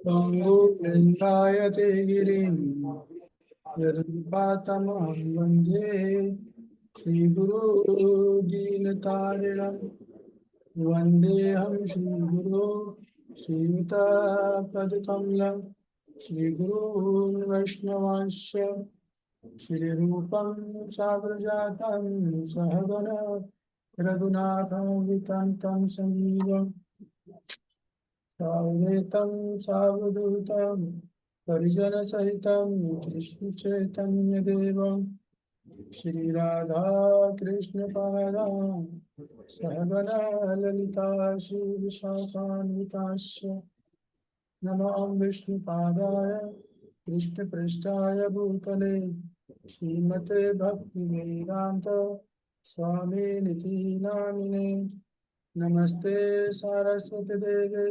पङ्गु लिङ्गायते गिरिं यत्पातमहं वन्दे श्रीगुरो दीनतारिणं वन्देऽहं श्रीगुरो श्रीयुतापदकमलं श्रीगुरून् वैष्णवांश्च श्रीरूपं साग्रजातं सहगण रघुनाथं विकान्तं सजीवम् सावधूतं सावधूतं परिजनसहितं कृष्णचैतन्यदेवं श्रीराधा कृष्णपादां सहगणा ललिता श्रीविशाखान्विताश्च नमो विष्णुपादाय कृष्णपृष्ठाय भूतले श्रीमते भक्तिवेदान्त स्वामिनिति नामिने नमस्ते सारस्वती देवे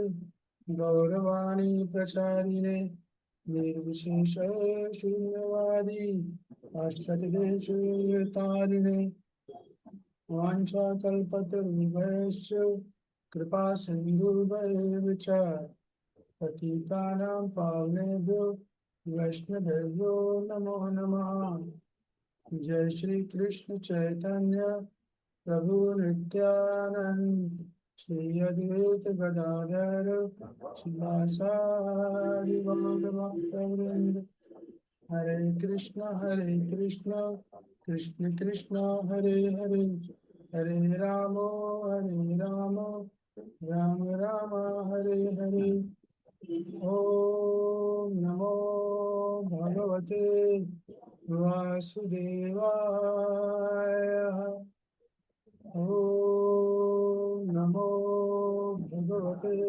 गौरवाणी प्रचारिणे निर्विशेष शून्यवादी पाश्चात्यदेशतारिणे वाञ्छाकल्पतरुभ्यश्च कृपा सिन्धुभ्येव च पतितानां पावनेभ्यो वैष्णवेभ्यो नमो नमः। जय श्री कृष्ण चैतन्य प्रभु नित्यानंद श्री अद्वैत गदाधर श्रीवासादि गौरभक्तवृंद हरे कृष्ण कृष्ण कृष्ण हरे हरे हरे राम राम राम हरे हरे। ओम नमो भगवते वासुदेवाय। ओम नमो भगवते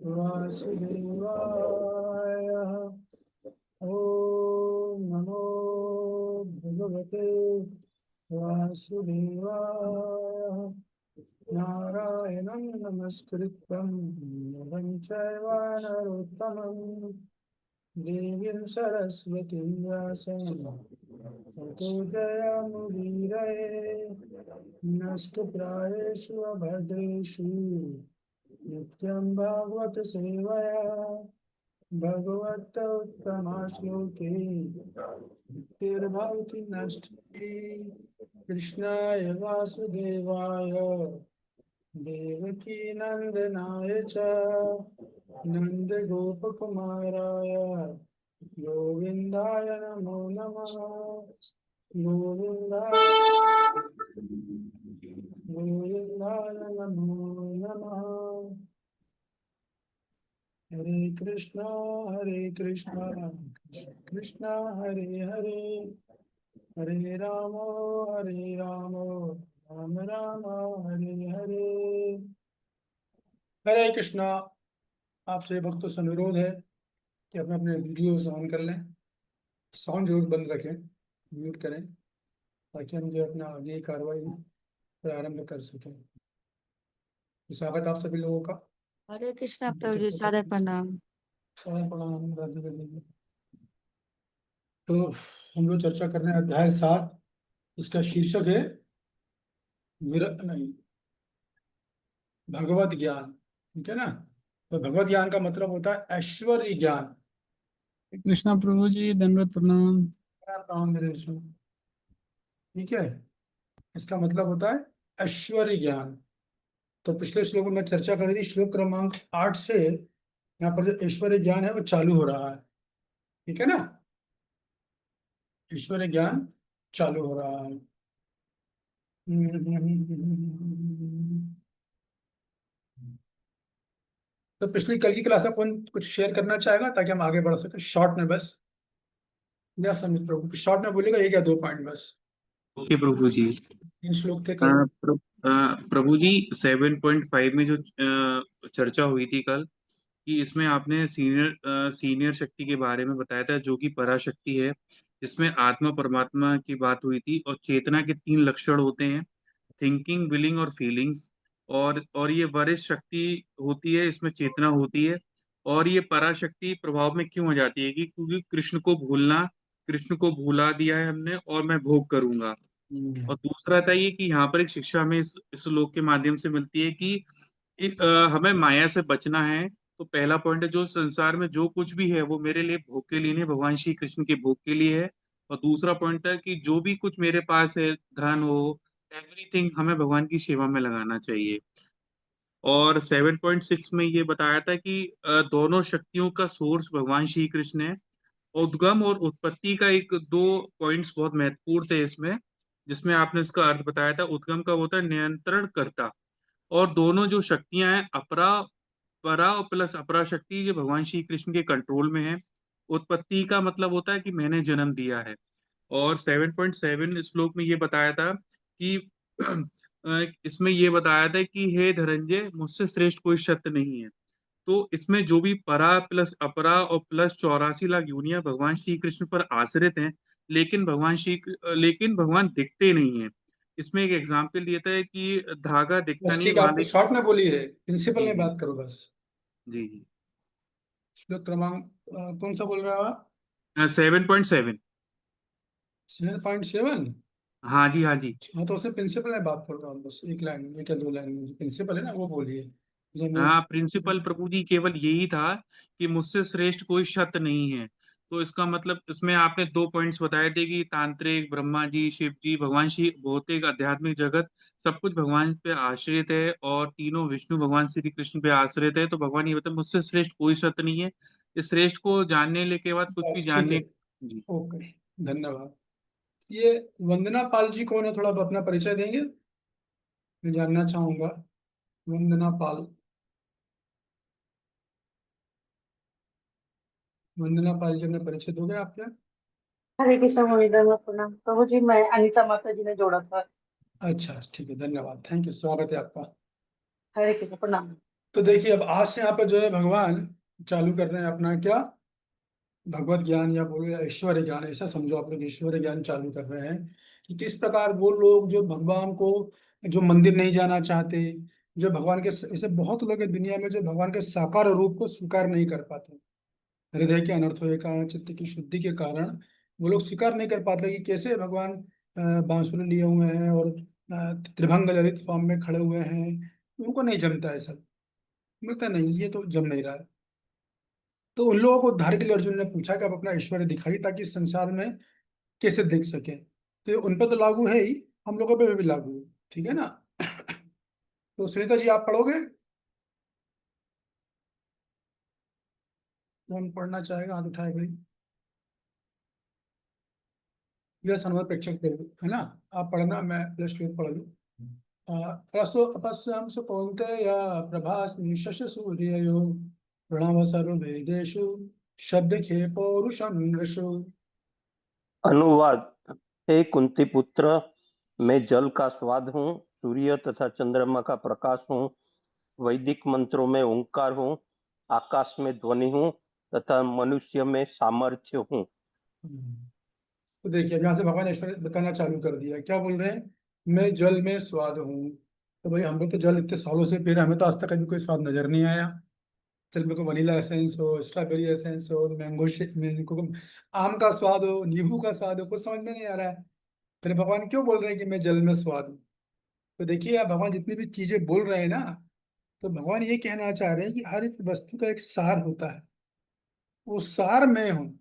वासुदेवाय। ओम नमो भगवते वासुदेवाय। नारायणं नमस्कृत्यं नरं चैव नरोत्तमं देवीं सरस्वतीं व्यासं ततो जयमुदीरये। नष्टप्रायेषु अभद्रेषु नित्यं भागवत सेवया भगवत उत्तमा श्लोके तिर्भवति नष्टि। कृष्णाय वासुदेवाय देवकी नंदनाय च नंदगोपकुमाराय गोविंदाय नमो नमः। गोविंदाय नमो नमः। हरे कृष्णा कृष्ण कृष्ण हरे हरे हरे राम राम राम हरे हरे। हरे कृष्णा। आपसे भक्तों से अनुरोध है कि अपने अपने वीडियोस ऑन कर लें, साउंड जरूर बंद रखें, म्यूट करें, ताकि हम जो अपना आगे की कार्रवाई प्रारंभ कर सकें। स्वागत आप सभी लोगों का। हरे कृष्णा प्रभु जी, सादर प्रणाम। सादर प्रणाम, राधे राधे। तो हम लोग चर्चा कर रहे हैं अध्याय 7। इसका शीर्षक है भगवत ज्ञान। ठीक है ना। तो भगवत ज्ञान का मतलब होता है ऐश्वर्य ज्ञान। कृष्णा प्रभु जी, दंडवत प्रणाम। ठीक है, इसका मतलब होता है ऐश्वर्य ज्ञान। तो पिछले श्लोक में चर्चा करी थी, श्लोक क्रमांक 8 से यहाँ पर जो ऐश्वर्य ज्ञान है वो चालू हो रहा है। ठीक है ना, ऐश्वर्य ज्ञान चालू हो रहा है। तो पिछली कल की क्लास में कौन कुछ शेयर करना चाहेगा ताकि हम आगे बढ़ सके शॉर्ट में? बस या समित प्रभु शॉर्ट में बोलेगा, एक या दो पॉइंट बस। ओके प्रभु जी। 3 श्लोक थे कल। प्रभु जी 7.5 में जो चर्चा हुई थी कल, कि इसमें आपने सीनियर शक्ति के बारे में बताया था, जो कि पराशक्ति है, जिसमें आत्मा परमात्मा की बात हुई थी। और चेतना के 3 लक्षण होते हैं, थिंकिंग, विलिंग और फीलिंग्स। और ये वरिष्ठ शक्ति होती है, इसमें चेतना होती है। और ये पराशक्ति प्रभाव में क्यों आ जाती है? कि क्योंकि कृष्ण को भुला दिया है हमने, और मैं भोग करूंगा। और दूसरा था ये कि यहाँ पर एक शिक्षा हमें इस श्लोक के माध्यम से मिलती है कि कि हमें माया से बचना है। तो पहला पॉइंट है, जो संसार में जो कुछ भी है वो मेरे लिए भोग के लिए नहीं, भगवान श्री कृष्ण के भोग के लिए है। और दूसरा पॉइंट है कि जो भी कुछ मेरे पास है, धन हो, एवरीथिंग हमें भगवान की सेवा में लगाना चाहिए। और 7.6 में ये बताया था कि दोनों शक्तियों का सोर्स भगवान श्री कृष्ण है। उद्गम और उत्पत्ति का एक दो पॉइंट्स बहुत महत्वपूर्ण थे इसमें, जिसमें आपने इसका अर्थ बताया था। उद्गम का होता है नियंत्रण करता, और दोनों जो शक्तियां हैं, अपरा परा और प्लस अपरा शक्ति, ये भगवान श्री कृष्ण के कंट्रोल में है। उत्पत्ति का मतलब होता है कि मैंने जन्म दिया है। और 7.7 श्लोक में ये बताया था कि इसमें ये बताया था कि हे धनंजय, मुझसे श्रेष्ठ कोई सत्य नहीं है। तो इसमें जो भी परा प्लस अपरा और प्लस 84 लाख यूनियां भगवान श्री कृष्ण पर आश्रित हैं, लेकिन भगवान दिखते नहीं है। इसमें एक एग्जाम्पल दिया था कि धागा दिखता बस नहीं है ठीक है, वहां आपको शॉर्ट में बोलिए, प्रिंसिपल जी में जी बात करो बस। जी जी। श्लोक क्रमांक कौन सा बोल रहे हो आप? 7.7। 7.7। हाँ जी हाँ जी। हाँ, तो उसमें प्रिंसिपल में बात कर रहा हूँ, बस एक लाइन, एक या दो लाइन में प्रिंसिपल है ना, वो बोलिए। जो मैं हाँ, प्रिंसिपल प्रभु जी केवल यही था कि मुझसे श्रेष्ठ कोई सत्य नहीं है। तो इसका मतलब इसमें आपने दो पॉइंट्स बताए थे कि तांत्रिक, ब्रह्मा जी, शिव जी, भगवान श्री, भौतिक आध्यात्मिक जगत, सब कुछ भगवान पे आश्रित है, और तीनों विष्णु भगवान श्री कृष्ण पे आश्रित है। तो भगवान ये बताए मुझसे श्रेष्ठ कोई सत्य नहीं है। इस श्रेष्ठ को जानने के बाद कुछ भी बस ठीक है, जानने। जी। ओके, धन्यवाद। ये वंदना पाल जी कौन है, थोड़ा आप अपना परिचय देंगे, मैं जानना चाहूंगा। वंदना पाल, वंदना पाल जी, अपना परिचय दोगे आप क्या? हरे कृष्ण मुरलीधर में प्रणाम प्रभु जी। मैं अनीता माता जी ने जोड़ा था। अच्छा, ठीक है, धन्यवाद, थैंक यू, स्वागत है आपका। हरे कृष्ण प्रणाम। तो देखिए, अब आज से यहाँ पे जो है भगवान चालू कर रहे हैं अपना क्या, भगवत ज्ञान, या बोलो या ऐश्वर्य ज्ञान, ऐसा समझो आप लोग, ऐश्वर्य ज्ञान चालू कर रहे हैं कि किस प्रकार वो लोग जो भगवान को, जो मंदिर नहीं जाना चाहते, जो भगवान के, ऐसे बहुत लोग हैं दुनिया में जो भगवान के साकार रूप को स्वीकार नहीं कर पाते, हृदय के अनर्थों के कारण, चित्त की शुद्धि के कारण वो लोग स्वीकार नहीं कर पाते कि कैसे भगवान बांसुरी लिए हुए हैं और त्रिभंग ललित फॉर्म में खड़े हुए हैं। उनको नहीं जमता है सब, मिलता नहीं, ये तो जम नहीं रहा है। तो उन लोगों को उद्धार के लिए अर्जुन ने पूछा कि आप अपना ऐश्वर्य दिखाइए ताकि इस संसार में कैसे दिख सके। तो ये उन पर तो लागू है ही, हम लोगों पे भी लागू है, ठीक है ना। तो सुनीता जी, आप पढ़ोगे? कौन पढ़ना चाहेगा, हाथ उठाए भाई। यह सनवर प्रेक्षक प्रभु है ना, आप पढ़ना, मैं प्लस टू पढ़ लूँ। रसो अपश्यम सुकौन्तेय प्रभास्मि शशि सूर्ययो प्रणव सर्ववेदेषु शब्दखे पौरुषं नृषु। अनुवाद। हे कुंती पुत्र, मैं जल का स्वाद हूँ, सूर्य तथा चंद्रमा का प्रकाश हूँ, वैदिक मंत्रों में ओंकार हूँ, आकाश में ध्वनि हूँ तथा मनुष्य में सामर्थ्य हूँ। तो देखिए, अब यहाँ से भगवान ईश्वर बताना चालू कर दिया, क्या बोल रहे हैं, मैं जल में स्वाद हूँ। तो भाई हम लोग तो जल इतने सालों से पी रहे हैं, हमें तो आज तक कभी कोई स्वाद नजर नहीं आया। चल, मेरे को वनीला एसेंस हो, स्ट्रॉबेरी एसेंस हो, मैंगो शेक, मेरे को आम का स्वाद हो, नींबू का स्वाद हो, कुछ समझ में नहीं आ रहा है। फिर भगवान क्यों बोल रहे हैं कि मैं जल में स्वाद हूँ? तो देखिए, आप भगवान जितनी भी चीजें बोल रहे हैं ना, तो भगवान ये कहना चाह रहे हैं कि हर एक वस्तु का एक सार होता है, वो सार मैं हूँ।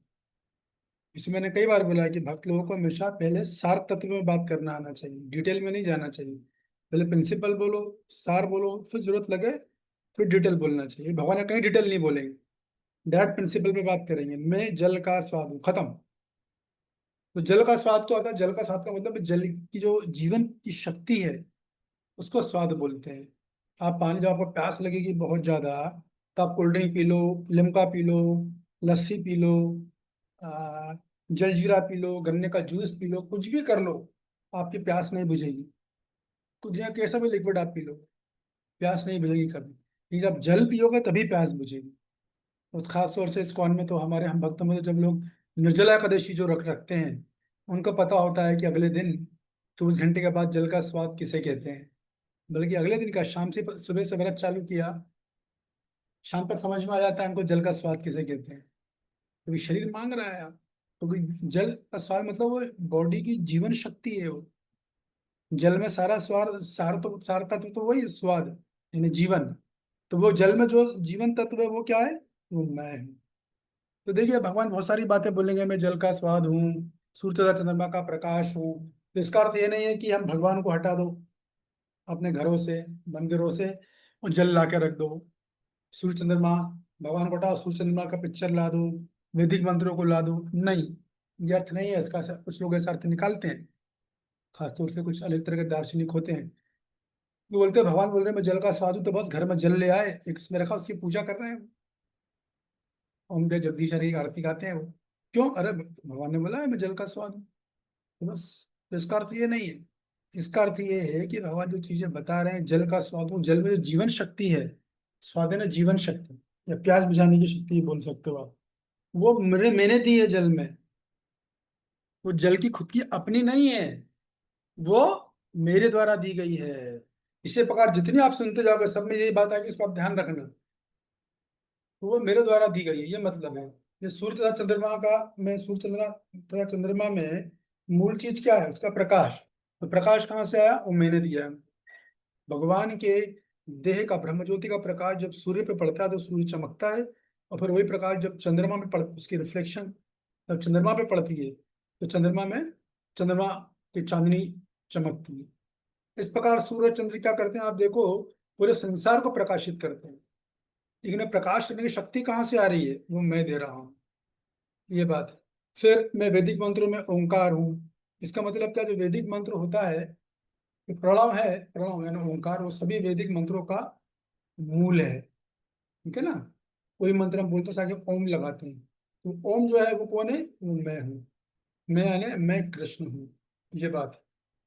इसे मैंने कई बार बोला है कि भक्त लोगों को हमेशा पहले सार तत्व में बात करना आना चाहिए, डिटेल में नहीं जाना चाहिए। पहले प्रिंसिपल बोलो, सार बोलो, फिर जरूरत लगे फिर डिटेल बोलना चाहिए। भगवान ने कहीं डिटेल नहीं बोलेंगे, डायरेक्ट प्रिंसिपल में बात करेंगे, मैं जल का स्वाद हूँ, खत्म। तो जल का स्वाद क्या होता है? जल का स्वाद का मतलब जल की जो जीवन की शक्ति है उसको स्वाद बोलते हैं। आप पानी, जब आपको प्यास लगेगी बहुत ज्यादा, तो आप cold drink P low, Limca P low, लस्सी पी लो, आ, जलजीरा पी लो, गन्ने का जूस पी लो, कुछ भी कर लो, आपकी प्यास नहीं बुझेगी। कुछ या कैसा भी लिक्विड आप पी लो, प्यास नहीं बुझेगी कभी। लेकिन जब जल पियोगे तभी प्यास बुझेगी। और खास तौर से इस्कॉन में तो, हमारे हम भक्तों में तो, जब लोग निर्जला एकादशी जो रखते हैं, उनको पता होता है कि अगले दिन 24 घंटे के बाद जल का स्वाद किसे कहते हैं। बल्कि अगले दिन का शाम से, सुबह से व्रत चालू किया, शाम तक समझ में आ जाता है हमको जल का स्वाद किसे कहते हैं। क्योंकि शरीर मांग रहा है आप, क्योंकि जल का स्वाद मतलब वो बॉडी की जीवन शक्ति है वो। जल में सारा स्वाद, सार तत्व तो वही है, स्वाद यानी जीवन। तो वो जल में जो जीवन तत्व है वो क्या है, वो मैं हूँ। तो देखिए भगवान बहुत सारी बातें बोलेंगे, मैं जल का स्वाद हूँ, सूर्य तथा चंद्रमा का प्रकाश हूँ। तो इसका अर्थ ये नहीं है कि हम भगवान को हटा दो अपने घरों से, मंदिरों से, और जल ला के रख दो। सूर्य चंद्रमा, भगवान को हटाओ, सूर्य चंद्रमा का पिक्चर ला दो, वैदिक मंत्रों को ला दो, नहीं, ये अर्थ नहीं है इसका। कुछ लोग ऐसा अर्थ निकालते हैं, खासतौर से कुछ अलग तरह के दार्शनिक होते हैं, वो बोलते हैं भगवान बोल रहे हैं मैं जल का स्वाद हूं, तो बस घर में जल ले आए, एक इसमें रखा, उसकी पूजा कर रहे हैं, ओम जय जगदीश हरि की आरती गाते हैं वो। क्यों? अरे भगवान ने बोला है मैं जल का स्वाद हूँ, तो बस। तो इसका अर्थ ये नहीं है। इसका अर्थ ये है कि भगवान जो चीजें बता रहे हैं, जल का स्वाद हूँ, जल में जो जीवन शक्ति है, स्वाद है ना जीवन शक्ति, या प्यास बुझाने की शक्ति बोल सकते हो आप, वो मैंने दी है जल में। वो जल की खुद की अपनी नहीं है, वो मेरे द्वारा दी गई है। इसी प्रकार जितनी आप सुनते जाओगे सब में यही बात है कि इसको आप ध्यान रखना, तो वो मेरे द्वारा दी गई है, ये मतलब है। ये सूर्य तथा चंद्रमा का, मैं सूर्य चंद्रमा तथा चंद्रमा में मूल चीज क्या है, उसका प्रकाश। तो प्रकाश कहाँ से आया, वो मैंने दिया है। भगवान के देह का, ब्रह्म ज्योति का प्रकाश जब सूर्य पे पड़ता है तो सूर्य चमकता है, और फिर वही प्रकाश जब चंद्रमा में पड़, उसकी रिफ्लेक्शन जब चंद्रमा पे पड़ती है तो चंद्रमा में, चंद्रमा की चांदनी चमकती है। इस प्रकार सूर्य चंद्र क्या करते हैं, आप देखो, पूरे संसार को प्रकाशित करते हैं। लेकिन अब प्रकाश करने की शक्ति कहाँ से आ रही है, वो मैं दे रहा हूँ, ये बात है। फिर मैं वैदिक मंत्रों में ओंकार हूँ। इसका मतलब क्या, जो वैदिक मंत्र होता है, कि प्रणव है ना, ओंकार, वो सभी वैदिक मंत्रों का मूल है, ठीक है ना। कोई मंत्र हम बोलते हैं आगे ओम लगाते हैं, तो ओम जो है वो कौन है, वो मैं हूँ। मैं यानी मैं कृष्ण हूँ, ये बात है।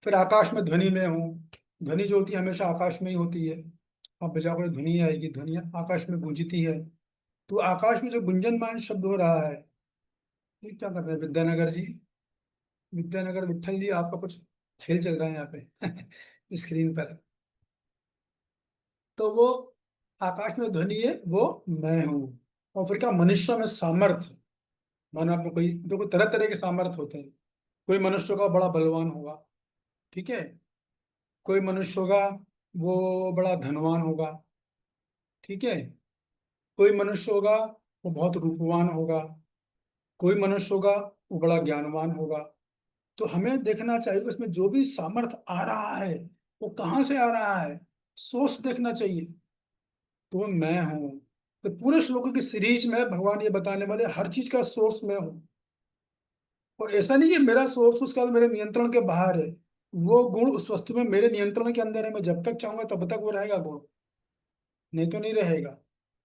फिर आकाश में ध्वनि में हूँ। ध्वनि जो होती है हमेशा आकाश में ही होती है, आप बजाओगे ध्वनि आएगी, ध्वनि आकाश में गूंजती है। तो आकाश में जो गुंजनमान शब्द हो रहा है, ये क्या कर रहे हैं विद्यानगर जी, विद्यानगर विट्ठल जी, आपका कुछ खेल चल रहा है यहाँ पे स्क्रीन पर। तो वो आकाश में ध्वनि है, वो मैं हूँ। और फिर क्या, मनुष्य में सामर्थ्य, मानो आपको कोई, देखो तरह तरह के सामर्थ्य होते हैं। कोई मनुष्य का बड़ा बलवान होगा, ठीक है, कोई मनुष्य होगा वो बड़ा धनवान होगा, ठीक है, कोई मनुष्य होगा वो बहुत रूपवान होगा, कोई मनुष्य होगा वो बड़ा ज्ञानवान होगा। तो हमें देखना चाहिए कि उसमें जो भी सामर्थ्य आ रहा है वो कहाँ से आ रहा है, सोर्स देखना चाहिए। तो वो मैं हूँ। तो पूरे श्लोकों की सीरीज में भगवान ये बताने वाले हर चीज का सोर्स मैं हूँ। और ऐसा नहीं कि मेरा सोर्स उसका मेरे नियंत्रण के बाहर है, वो गुण उस वस्तु में मेरे नियंत्रण के अंदर है, मैं जब तक चाहूंगा तब तक वो रहेगा गुण, नहीं तो नहीं रहेगा।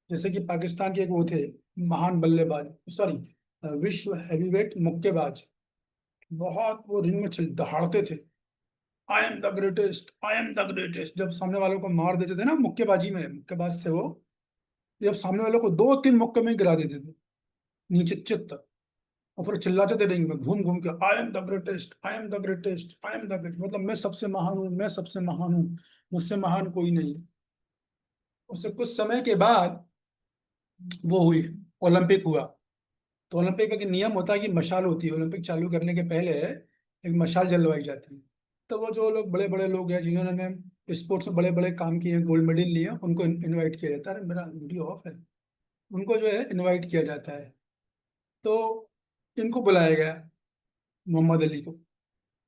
जैसे कि पाकिस्तान के एक वो थे महान बल्लेबाज, सॉरी, विश्व हैवीवेट मुक्केबाज, बहुत वो रिंग में दहाड़ते थे, I am the greatest, I am the greatest. जब सामने वालों को मार देते थे ना, मुक्केबाजी में मुक्केबाज थे वो, जब सामने वालों को दो तीन मुक्के में ही गिरा देते थे नीचे चित तक, और फिर चिल्लाते थे रिंग में घूम घूम के, I am the greatest, I am the greatest, I am the greatest, मतलब मैं सबसे महान हूँ, मैं सबसे महान हूँ, मुझसे महान कोई नहीं है। उससे कुछ समय के बाद वो हुई, ओलंपिक हुआ। तो ओलंपिक का एक नियम होता है कि मशाल होती है, ओलंपिक चालू करने के पहले एक मशाल जलवाई जाती है। तो वो जो लोग बड़े बड़े लोग हैं जिन्होंने स्पोर्ट्स में बड़े बड़े काम किए, गोल्ड मेडल लिए, उनको इनवाइट किया जाता है। मेरा वीडियो ऑफ है। उनको जो है इनवाइट किया जाता है। तो इनको बुलाया गया, मोहम्मद अली को,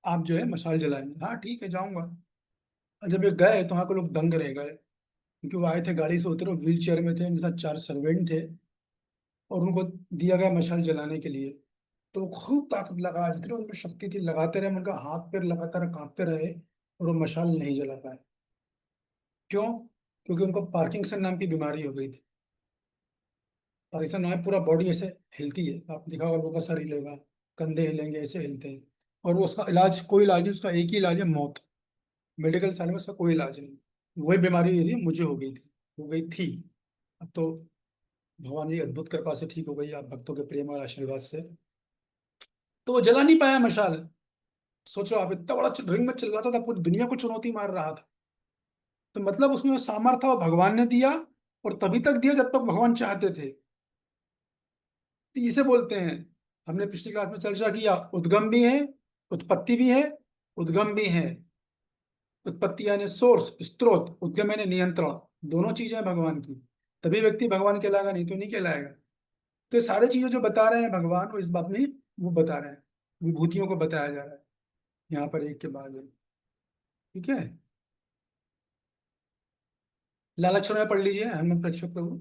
आप जो है मशाल जलाएंगे। हाँ ठीक है, जाऊंगा। और जब ये गए तो वहाँ के लोग दंग रह गए, क्योंकि वो आए थे गाड़ी से उतरे, व्हील चेयर में थे, उनके साथ 4 सर्वेंट थे, और उनको दिया गया मशाल जलाने के लिए। तो वो खूब ताकत लगा, जितनी उनमें शक्ति थी लगाते रहे, उनका हाथ पैर लगातार कांपते रहे, और वो मशाल नहीं जला पाए। क्यों? क्योंकि उनको पार्किंसन नाम की बीमारी हो गई थी। पार्किंसन नाम, पूरा बॉडी ऐसे हिलती है, आप दिखा होगा, लोगों का सर हिलेगा, कंधे हिलेंगे, ऐसे हिलते हैं। और वो उसका इलाज, कोई इलाज नहीं, उसका एक ही इलाज है, मौत। मेडिकल साइंस में उसका कोई इलाज नहीं। वही बीमारी हुई थी, मुझे हो गई थी, हो गई थी। अब तो भगवान जी अद्भुत कृपा से ठीक हो गई, आप भक्तों के प्रेम और आशीर्वाद से। तो वो जला नहीं पाया मशाल। सोचो आप, इतना बड़ा रिंग में चिल्लाता था, पूरी दुनिया को चुनौती मार रहा था। तो मतलब उसमें वो सामर्थ्य वो भगवान ने दिया, और तभी तक दिया जब तक भगवान चाहते थे। तो इसे बोलते हैं, हमने पिछली क्लास में चर्चा किया, उद्गम भी है, उत्पत्ति भी है, उद्गम भी है। उत्पत्ति यानी सोर्स, स्रोत, उद्गम यानी नियंत्रण। दोनों चीजें हैं भगवान की, तभी व्यक्ति भगवान कहलाएगा, नहीं तो नहीं कहलाएगा। तो ये सारी चीजें जो बता रहे हैं भगवान, वो इस बात में वो बता रहे हैं, विभूतियों को बताया जा रहा है यहाँ पर एक के बाद एक। ठीक है, लालाक्षर में पढ़ लीजिए हनुमत प्रेक्षक प्रभु।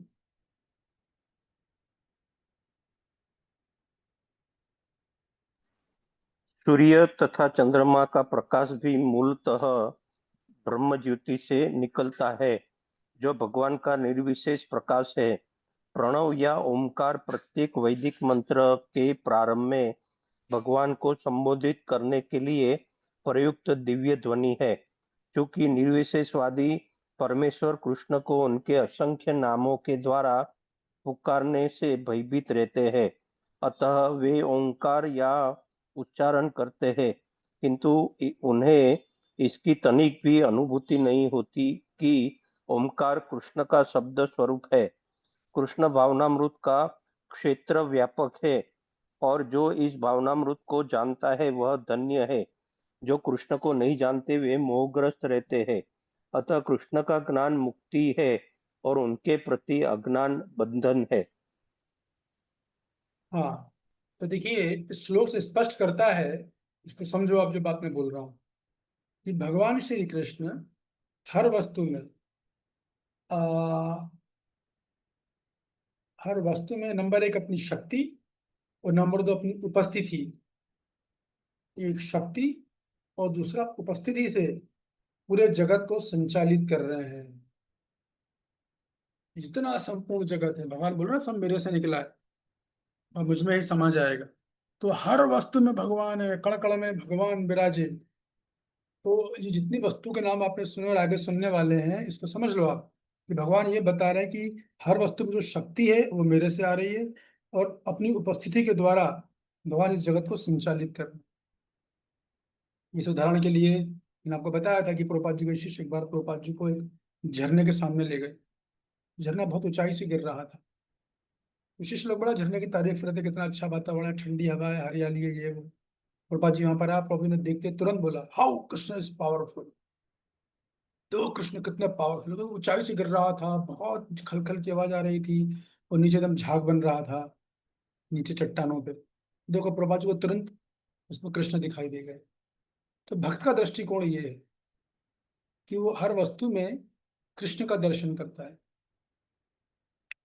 सूर्य तथा चंद्रमा का प्रकाश भी मूलतः ब्रह्म ज्योति से निकलता है, जो भगवान का निर्विशेष प्रकाश है। प्रणव या ओमकार प्रत्येक वैदिक मंत्र के प्रारंभ में भगवान को संबोधित करने के लिए प्रयुक्त दिव्य ध्वनि है। क्योंकि निर्विशेषवादी परमेश्वर कृष्ण को उनके असंख्य नामों के द्वारा पुकारने से भयभीत रहते हैं, अतः वे ओंकार या उच्चारण करते हैं, किंतु उन्हें इसकी तनिक भी अनुभूति नहीं होती कि ओंकार कृष्ण का शब्द स्वरूप है। कृष्ण भावनामृत का क्षेत्र व्यापक है, और जो इस भावनामृत को जानता है वह धन्य है। जो कृष्ण को नहीं जानते वे मोहग्रस्त रहते हैं। अतः कृष्ण का ज्ञान मुक्ति है और उनके प्रति अज्ञान बंधन है। हाँ, तो देखिए इस श्लोक से स्पष्ट करता है, इसको समझो आप जो बात मैं बोल रहा हूँ, कि भगवान श्री कृष्ण हर वस्तु में हर वस्तु में नंबर एक अपनी शक्ति और नंबर दो अपनी उपस्थिति, एक शक्ति और दूसरा उपस्थिति से पूरे जगत को संचालित कर रहे हैं। जितना संपूर्ण जगत है, भगवान बोल रहे हैं सब मेरे से निकला है और मुझ में ही समा जाएगा। तो हर वस्तु में भगवान है, कण कण में भगवान विराजे। तो ये जितनी वस्तु के नाम आपने सुने और आगे सुनने वाले हैं, इसको समझ लो आप कि भगवान ये बता रहे हैं कि हर वस्तु में जो शक्ति है वो मेरे से आ रही है, और अपनी उपस्थिति के द्वारा भगवान इस जगत को संचालित कर रहे हैं। इस उदाहरण के लिए मैंने आपको बताया था कि प्रभुपाद जी के शिष्य एक बार प्रभुपाद जी को एक झरने के सामने ले गए। झरना बहुत ऊंचाई से गिर रहा था। शिष्य लोग बड़ा झरने की तारीफ करते, कितना अच्छा वातावरण है, ठंडी हवा है, हरियाली है, ये वो। प्रभुपाद जी वहां पर आप प्रभु ने देखते तुरंत बोला, हाउ कृष्ण इज पावरफुल। तो कृष्ण कितने पावरफुल, तो ऊंचाई से गिर रहा था, बहुत खलखल की आवाज आ रही थी, और नीचे एकदम झाग बन रहा था, नीचे चट्टानों पे। देखो प्रभुपाद जी को तुरंत उसमें कृष्ण दिखाई दे गए। तो भक्त का दृष्टिकोण ये है कि वो हर वस्तु में कृष्ण का दर्शन करता है,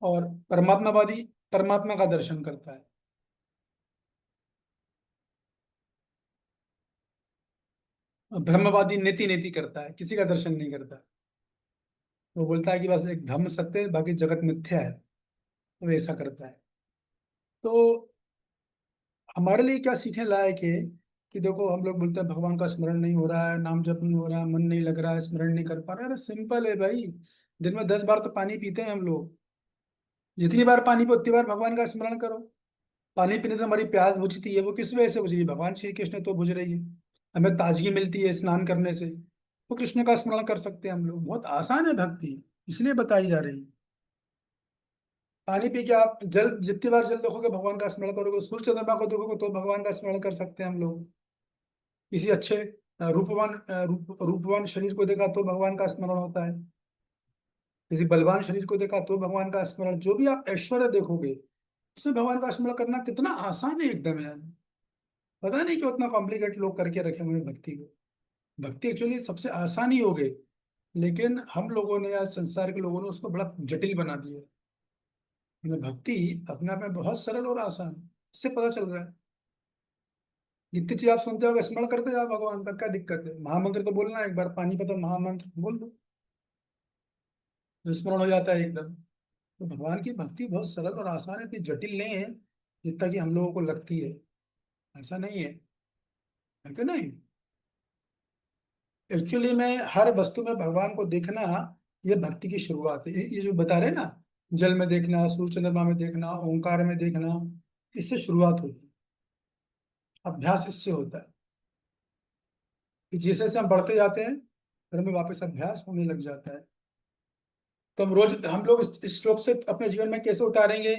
और परमात्मावादी परमात्मा का दर्शन करता है। और ब्रह्मवादी नेति नेति करता है, किसी का दर्शन नहीं करता। वो बोलता है कि बस एक धम्म सत्य है, बाकी जगत मिथ्या है। वो ऐसा करता है। तो हमारे लिए क्या सीखने लायक है कि देखो हम लोग बोलते हैं भगवान का स्मरण नहीं हो रहा है, नाम जप नहीं हो रहा है, मन नहीं लग रहा है, स्मरण नहीं कर पा रहे। अरे सिंपल है भाई, दिन में 10 बार तो पानी पीते हैं हम लोग। जितनी बार पानी पियो उतनी बार भगवान का स्मरण करो। पानी पीने से हमारी प्यास बुझती है, वो किस वजह से बुझ रही है? भगवान श्री कृष्ण तो बुझ रही है। हमें ताजगी मिलती है स्नान करने से, तो कृष्ण का स्मरण कर सकते हैं हम लोग। बहुत आसान है भक्ति, इसलिए बताई जा रही है। पानी पी के आप जल जितनी बार जल देखोगे भगवान का स्मरण करोगे, सूर्य चंद्रमा को देखोगे तो भगवान का स्मरण कर सकते हैं हम लोग। किसी अच्छे रूपवान शरीर को देखा तो भगवान का स्मरण होता है। किसी बलवान शरीर को देखा तो भगवान का स्मरण। जो भी आप ऐश्वर्य देखोगे उसमें भगवान का स्मरण करना कितना आसान है एकदम यार। पता नहीं क्यों इतना कॉम्प्लिकेट लोग करके रखे हुए हैं भक्ति को। भक्ति एक्चुअली सबसे आसान ही हो गई, लेकिन हम लोगों ने या संसार के लोगों ने उसको बड़ा जटिल बना दिया है। भक्ति अपने आप में बहुत सरल और आसान है, इससे पता चल रहा है। जितनी चीज आप सुनते हो स्मरण करते जाओ भगवान का, क्या दिक्कत है? महामंत्र तो बोलना है, एक बार पानी पता महामंत्र बोल दो, तो स्मरण हो जाता है एकदम। तो भगवान की भक्ति बहुत सरल और आसान है, इतनी जटिल नहीं है जितना कि हम लोगों को लगती है। ऐसा नहीं है कि नहीं? एक्चुअली में हर वस्तु में भगवान को देखना, ये भक्ति की शुरुआत है। ये जो बता रहे हैं ना, जल में देखना, सूर्य चंद्रमा में देखना, ओंकार में देखना, इससे शुरुआत होती है। अभ्यास इससे होता है कि जैसे जैसे हम बढ़ते जाते हैं फिर हमें वापस अभ्यास होने लग जाता है। तो हम लोग इस श्लोक से अपने जीवन में कैसे उतारेंगे?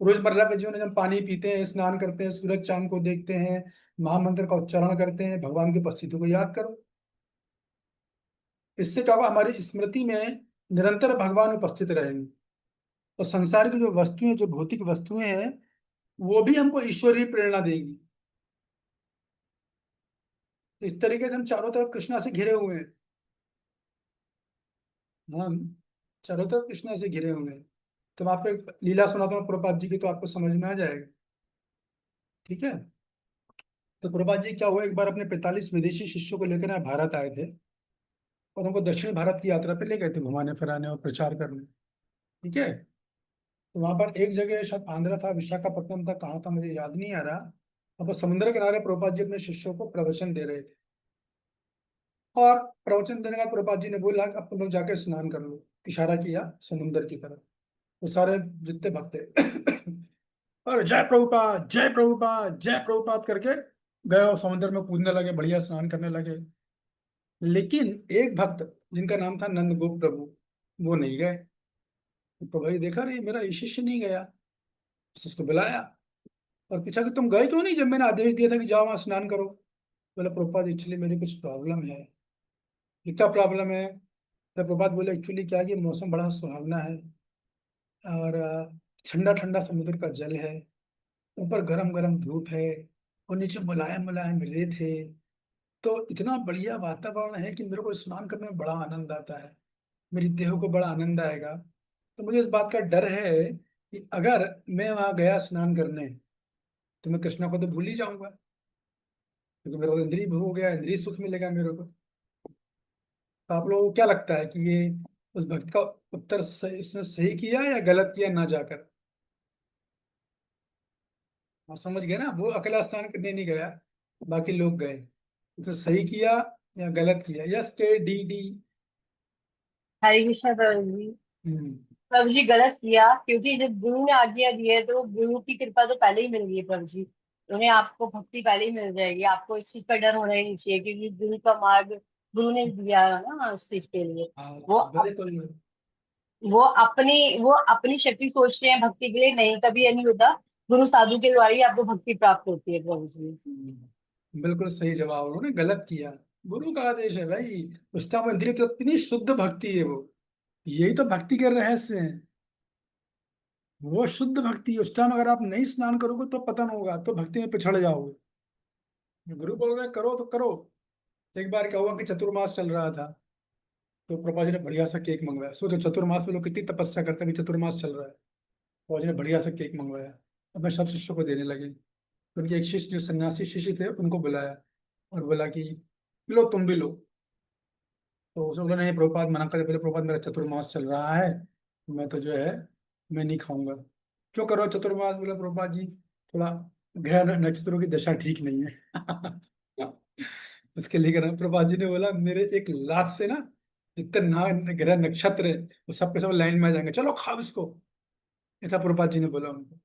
रोजमर्रा के जीवन में जब पानी पीते हैं, स्नान करते हैं, सूरज चांद को देखते हैं, महामंत्र का उच्चारण करते हैं, भगवान की उपस्थिति को याद करो। इससे क्या होगा? हमारी स्मृति में निरंतर भगवान उपस्थित रहेंगे। और संसार की जो वस्तुएं, जो भौतिक वस्तुएं हैं, वो भी हमको ईश्वरीय प्रेरणा देंगी। तो इस तरीके से हम चारों तरफ कृष्णा से घिरे हुए हैं। हम चारों तरफ कृष्णा से घिरे हुए हैं। तो मैं आपको एक लीला सुनाता हूँ प्रभुपाद जी की, तो आपको समझ में आ जाएगा। ठीक है। तो प्रभुपाद जी क्या हुआ, एक बार अपने 45 विदेशी शिष्यों को लेकर यहाँ भारत आए थे, और उनको दक्षिण भारत की यात्रा पे ले गए थे, घुमाने फिराने और प्रचार करने। ठीक है। तो वहां पर एक जगह, शायद आंध्रा था, विशाखापट्टनम था, कहाँ था मुझे याद नहीं आ रहा। वहाँ पर समुद्र किनारे प्रभुपाद जी अपने शिष्यों को प्रवचन दे रहे थे। और प्रवचन देने का प्रभुपाद जी ने बोला कि अब तुम लोग जाके स्नान कर लो, इशारा किया समुद्र की तरफ। तो सारे जितने भक्त थे और जय प्रभुपाद, जय प्रभुपाद, जय प्रभुपाद करके गए और समुद्र में कूदने लगे, बढ़िया स्नान करने लगे। लेकिन एक भक्त जिनका नाम था नंद गोप प्रभु, वो नहीं गए। तो भाई देखा, रे मेरा ये शिष्य नहीं गया। तो उसको बुलाया और पूछा कि तुम गए क्यों नहीं, जब मैंने आदेश दिया था कि जाओ वहां स्नान करो। बोला प्रभुपाद एक्चुअली मेरी कुछ प्रॉब्लम है। ये क्या प्रॉब्लम है? तो प्रभुपाद बोले एक्चुअली क्या है कि मौसम बड़ा सुहावना है, और ठंडा ठंडा समुद्र का जल है, ऊपर गरम गरम धूप है, और नीचे मुलायम मुलायम रेत है। तो इतना बढ़िया वातावरण है कि मेरे को स्नान करने में बड़ा आनंद आता है, मेरी देह को बड़ा आनंद आएगा। तो मुझे इस बात का डर है कि अगर मैं वहां गया स्नान करने, तो मैं कृष्णा को तो भूल ही जाऊंगा, क्योंकि मेरे को इंद्रिय भोग हो गया, इंद्रिय सुख मिलेगा मेरे को। तो आप लोगों को क्या लगता है कि ये उस भक्त का उत्तर सही, इसने सही किया या गलत किया ना जाकर? आप समझ गए ना, वो अकेला स्नान करने नहीं गया, बाकी लोग गए। उसने सही किया या गलत किया? यस के डी डी। हरे कृष्ण प्रभु जी। हम्म। प्रभु जी गलत किया, क्योंकि जब गुरु ने आज्ञा दी है तो गुरु की कृपा तो पहले ही मिल गई है प्रभु जी। उन्हें आपको भक्ति पहले ही मिल जाएगी, आपको इस चीज का डर होना ही नहीं चाहिए, क्योंकि गुरु का मार्ग गुरु ने दिया है ना इस चीज के लिए। हाँ, वो बिल्कुल। वो अपनी शक्ति सोच रहे हैं भक्ति के लिए, नहीं कभी ये नहीं होता। गुरु साधु के द्वारा ही आपको भक्ति प्राप्त होती है प्रभु जी। बिल्कुल सही जवाब, उन्होंने गलत किया। गुरु का आदेश है भाई। उष्टाम इंद्रिय तो इतनी शुद्ध भक्ति है वो, यही तो भक्ति के रहस्य हैं। वो शुद्ध भक्ति, उस टाइम अगर आप नहीं स्नान करोगे तो पतन होगा, तो भक्ति में पिछड़ जाओगे। गुरु बोल रहे करो तो करो। एक बार क्या हुआ कि चतुर्मास चल रहा था, तो प्रभा जी ने बढ़िया सा केक मंगवाया। सोचो चतुर्मास में लोग कितनी तपस्या करते हैं कि चतुर्मास चल रहा है। प्रभा जी ने बढ़िया सा केक मंगवाया, अब मैं सब शिष्यों को देने लगे। तो उनके एक शिष्य जो सन्यासी शिष्य थे उनको बुलाया और बोला कि लो तुम भी लो। तो उसने बोला नहीं प्रभुपाद मना कर दे, बोले प्रभुपाद मेरा चतुर्मास चल रहा है, मैं तो जो है मैं नहीं खाऊंगा। क्यों करो चतुर्मास? बोला प्रभुपाद जी थोड़ा ग्रह नक्षत्रों की दशा ठीक नहीं है। उसके लिए करा। प्रभुपाद जी ने बोला मेरे एक लात से ना जितने ना ग्रह नक्षत्र है वो सब के सब लाइन में आ जाएंगे, चलो खाओ इसको। ऐसा प्रभुपाद जी ने बोला उनको।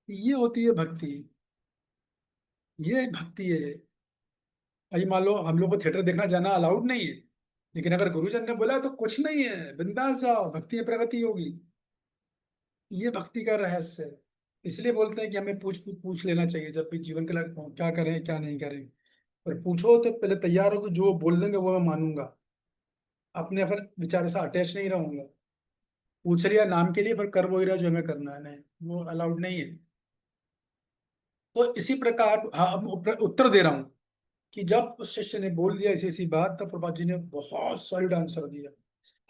ये होती है भक्ति, ये भक्ति है। भाई मान लो हम लोग को थिएटर देखना जाना अलाउड नहीं है, लेकिन अगर गुरुजन ने बोला तो कुछ नहीं है, बिंदास जाओ, भक्ति में प्रगति होगी। ये भक्ति का रहस्य है। इसलिए बोलते हैं कि हमें पूछ लेना चाहिए जब भी जीवन के लिए क्या करें क्या नहीं करें। पर पूछो तो पहले तैयार हो कि जो वो बोल देंगे वो मैं मानूंगा, अपने फिर विचारों से अटैच नहीं रहूंगा। पूछ लिया नाम के लिए, फिर कर वही रहा जो हमें करना है, नहीं वो अलाउड नहीं है। तो इसी प्रकार हाँ, अब उत्तर दे रहा हूँ कि जब उस शिष्य ने बोल दिया ऐसी ऐसी बात, तब प्रभा जी ने बहुत सॉलिड आंसर दिया।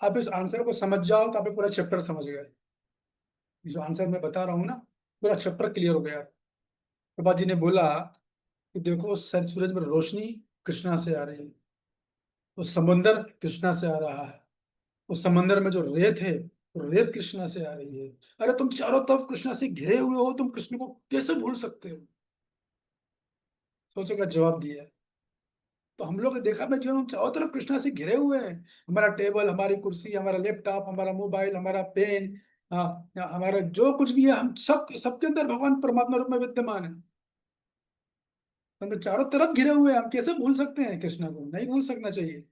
आप इस आंसर को समझ जाओ तो आप ये पूरा चैप्टर समझ गए। जो आंसर मैं बता रहा हूँ ना, पूरा चैप्टर क्लियर हो गया। प्रभा जी ने बोला कि देखो सूरज में रोशनी कृष्णा से आ रही है, तो समंदर कृष्णा से आ रहा है, उस समंदर में जो रेत है वो रेत कृष्णा से आ रही है। अरे तुम चारों तरफ कृष्णा से घिरे हुए हो, तुम कृष्ण को कैसे भूल सकते हो? सोचो का जवाब दिया है। तो हम लोग ने देखा मैं जो हम चारों तरफ कृष्णा से घिरे हुए हैं। हमारा टेबल, हमारी कुर्सी, हमारा लैपटॉप, हमारा मोबाइल, हमारा पेन, हमारा जो कुछ भी है, हम सब सबके अंदर भगवान परमात्मा रूप में विद्यमान है। हम चारों तरफ घिरे हुए हैं, हम कैसे भूल सकते हैं कृष्णा को? नहीं भूल सकना चाहिए।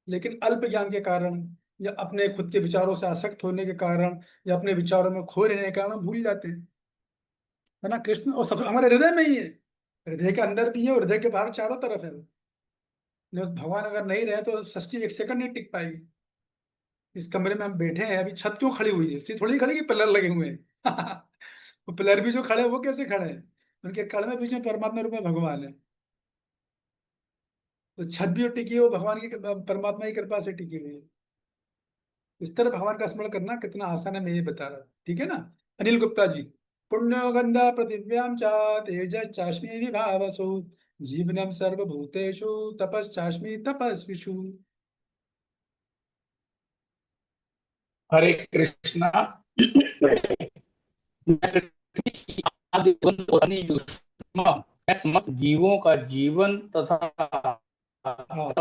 लेकिन अल्प ज्ञान के कारण, या अपने खुद के विचारों से आसक्त होने के कारण, या अपने विचारों में खो रहने के कारण हम भूल जाते हैं, है ना? कृष्ण और सब हमारे हृदय में ही है, हृदय के अंदर भी है और हृदय के बाहर चारों तरफ है। भगवान अगर नहीं रहे तो सृष्टि एक सेकंड नहीं टिक पाएगी। इस कमरे में हम बैठे हैं, अभी छत क्यों खड़ी हुई है? इसलिए थोड़ी खड़ी कि पिलर लगे हुए हैं। वो पिलर भी जो खड़े हैं वो कैसे खड़े हैं? उनके कड़ में बीच में परमात्मा रूप में भगवान है। तो छत भी टिकी है वो भगवान की, परमात्मा की कृपा से टिकी हुई है। इस तरह भगवान का स्मरण करना कितना आसान है, मैं ये बता रहा हूँ, ठीक है ना। अनिल गुप्ता जी, पुण्यो गंधा पृथिव्याम चा तेज चाश्मी विभावसु जीवनम सर्वभूतेषु तपश्चाश्मी तपस्विषु। हरे कृष्णा। मैं पृथ्वी की आदि बुलबुल और अपनी ऊष्मा, मैं समस्त जीवों का जीवन तथा हाँ,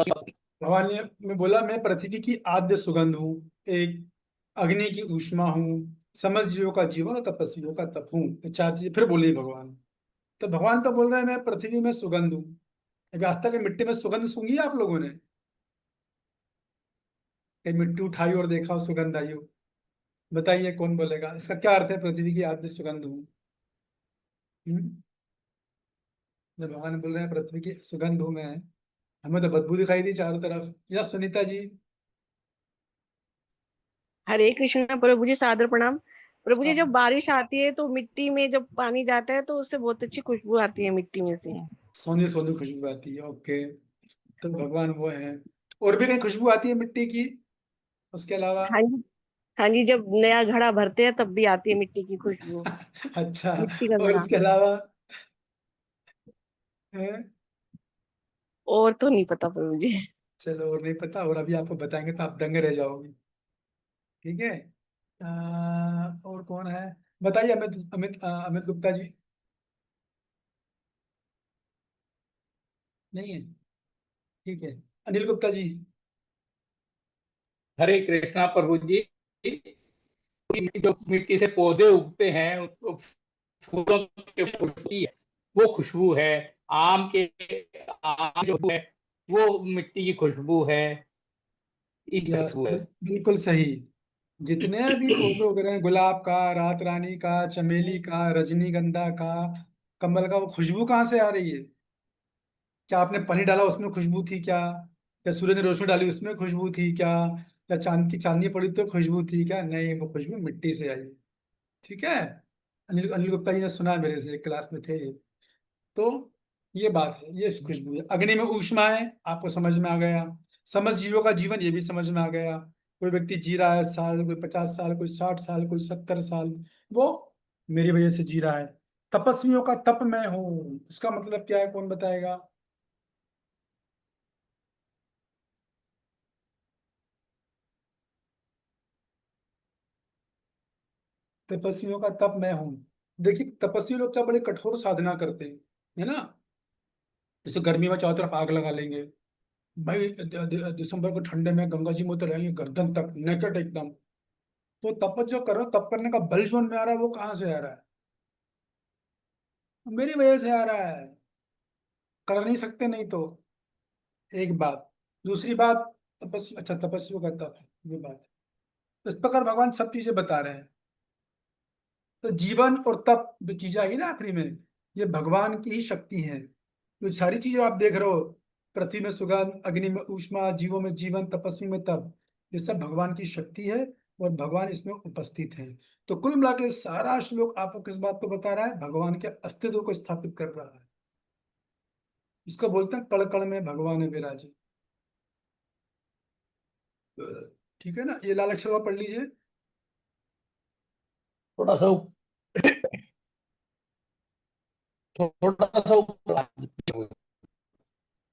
भगवान ने मैं बोला, मैं पृथ्वी की आद्य सुगंध हूँ, एक अग्नि की ऊष्मा हूँ, समस्त जीवों का जीवन और तपस्वियों का तप हूँ। ये चार चीजें फिर बोली भगवान। तो भगवान तो बोल रहे हैं मैं पृथ्वी में सुगंध हूँ। अभी आज तक मिट्टी में सुगंध सूंघी है आप लोगों ने? कहीं मिट्टी उठाई और देखा हो सुगंध आई हो? बताइए कौन बोलेगा? इसका क्या अर्थ है पृथ्वी की आद्य सुगंध हूँ? हम्म? जब भगवान बोल रहे हैं पृथ्वी की सुगंध हूँ मैं, हमें तो बदबू दिखाई दी चारों तरफ। या सुनीता जी? हरे कृष्णा प्रभु जी, सादर प्रणाम। प्रभु जी, जब बारिश आती है तो मिट्टी में जब पानी जाता है तो उससे बहुत अच्छी खुशबू आती है मिट्टी में से। सोनी सोनी खुशबू आती है, ओके। तो भगवान वो है। और भी कहीं खुशबू आती है मिट्टी की उसके अलावा? हाँ जी, हाँ जी, जब नया घड़ा भरते हैं तब भी आती है मिट्टी की खुशबू। अच्छा। मिट्टी का और घड़ा। इसके अलावा है? और तो नहीं पता प्रभु जी। चलो, और नहीं पता, और अभी आपको बताएंगे तो आप दंग रह जाओगे, ठीक है। और कौन है? बताइए, अमित अमित अमित गुप्ता जी। नहीं है? ठीक है। अनिल गुप्ता जी। हरे कृष्णा प्रभु जी। जो मिट्टी से पौधे उगते हैं उसको फूलों की खुशबू है, वो खुशबू है। आम के आम जो है वो मिट्टी की खुशबू है, इस यस, खुशबू है। बिल्कुल सही। जितने भी पौधे उग रहे हैं, गुलाब का, रात रानी का, चमेली का, रजनीगंधा का, कमल का, वो खुशबू कहाँ से आ रही है? क्या आपने पानी डाला उसमें खुशबू थी क्या? या सूरज ने रोशनी डाली उसमें खुशबू थी क्या? या चांद की चांदनी पड़ी तो खुशबू थी क्या? नहीं, वो खुशबू मिट्टी से आई। ठीक है। अनिल अनिल गुप्ता जी ने सुना, मेरे से क्लास में थे। तो ये बात है, ये खुशबू है। अग्नि में ऊष्मा है, आपको समझ में आ गया। समझ जीवों का जीवन, ये भी समझ में आ गया। कोई व्यक्ति जी रहा है साल, कोई 50 साल, कोई 60 साल, कोई 70 साल, वो मेरी वजह से जी रहा है। तपस्वियों का तप मैं हूं, इसका मतलब क्या है? कौन बताएगा? तपस्वियों का तप मैं हूँ। देखिए, तपस्वी लोग क्या बड़े कठोर साधना करते हैं, है ना। जैसे गर्मी में चारों तरफ आग लगा लेंगे भाई, दिसंबर के ठंडे में गंगा जी में उतर रहेंगे गर्दन तक नेकेड एकदम। तो तप जो करो, तप करने का बल जो उनमें आ रहा है, वो कहाँ से आ रहा है? मेरी वजह से आ रहा है। कर नहीं सकते नहीं तो। एक बात। दूसरी बात, तपस्वी, अच्छा तपस्वियों का तप है, ये बात है। तो इस प्रकार भगवान सब चीजें बता रहे हैं। तो जीवन और तप जो चीजें आई ना आखिरी में, ये भगवान की ही शक्ति है। तो सारी चीजें आप देख रहे हो, पृथ्वी में सुगंध, अग्नि में ऊष्मा, जीवों में जीवन, तपस्वी में तप, ये सब भगवान की शक्ति है। और भगवान इसमें उपस्थित है। तो कुल मिला के सारा श्लोक आपको किस बात को बता रहा है? भगवान के अस्तित्व को स्थापित कर रहा है। इसको बोलते हैं कण कण में भगवान है विराजे। ठीक है ना। ये लाल अक्षर में पढ़ लीजिए। थोड़ा सा थोड़ा सा ऊपर।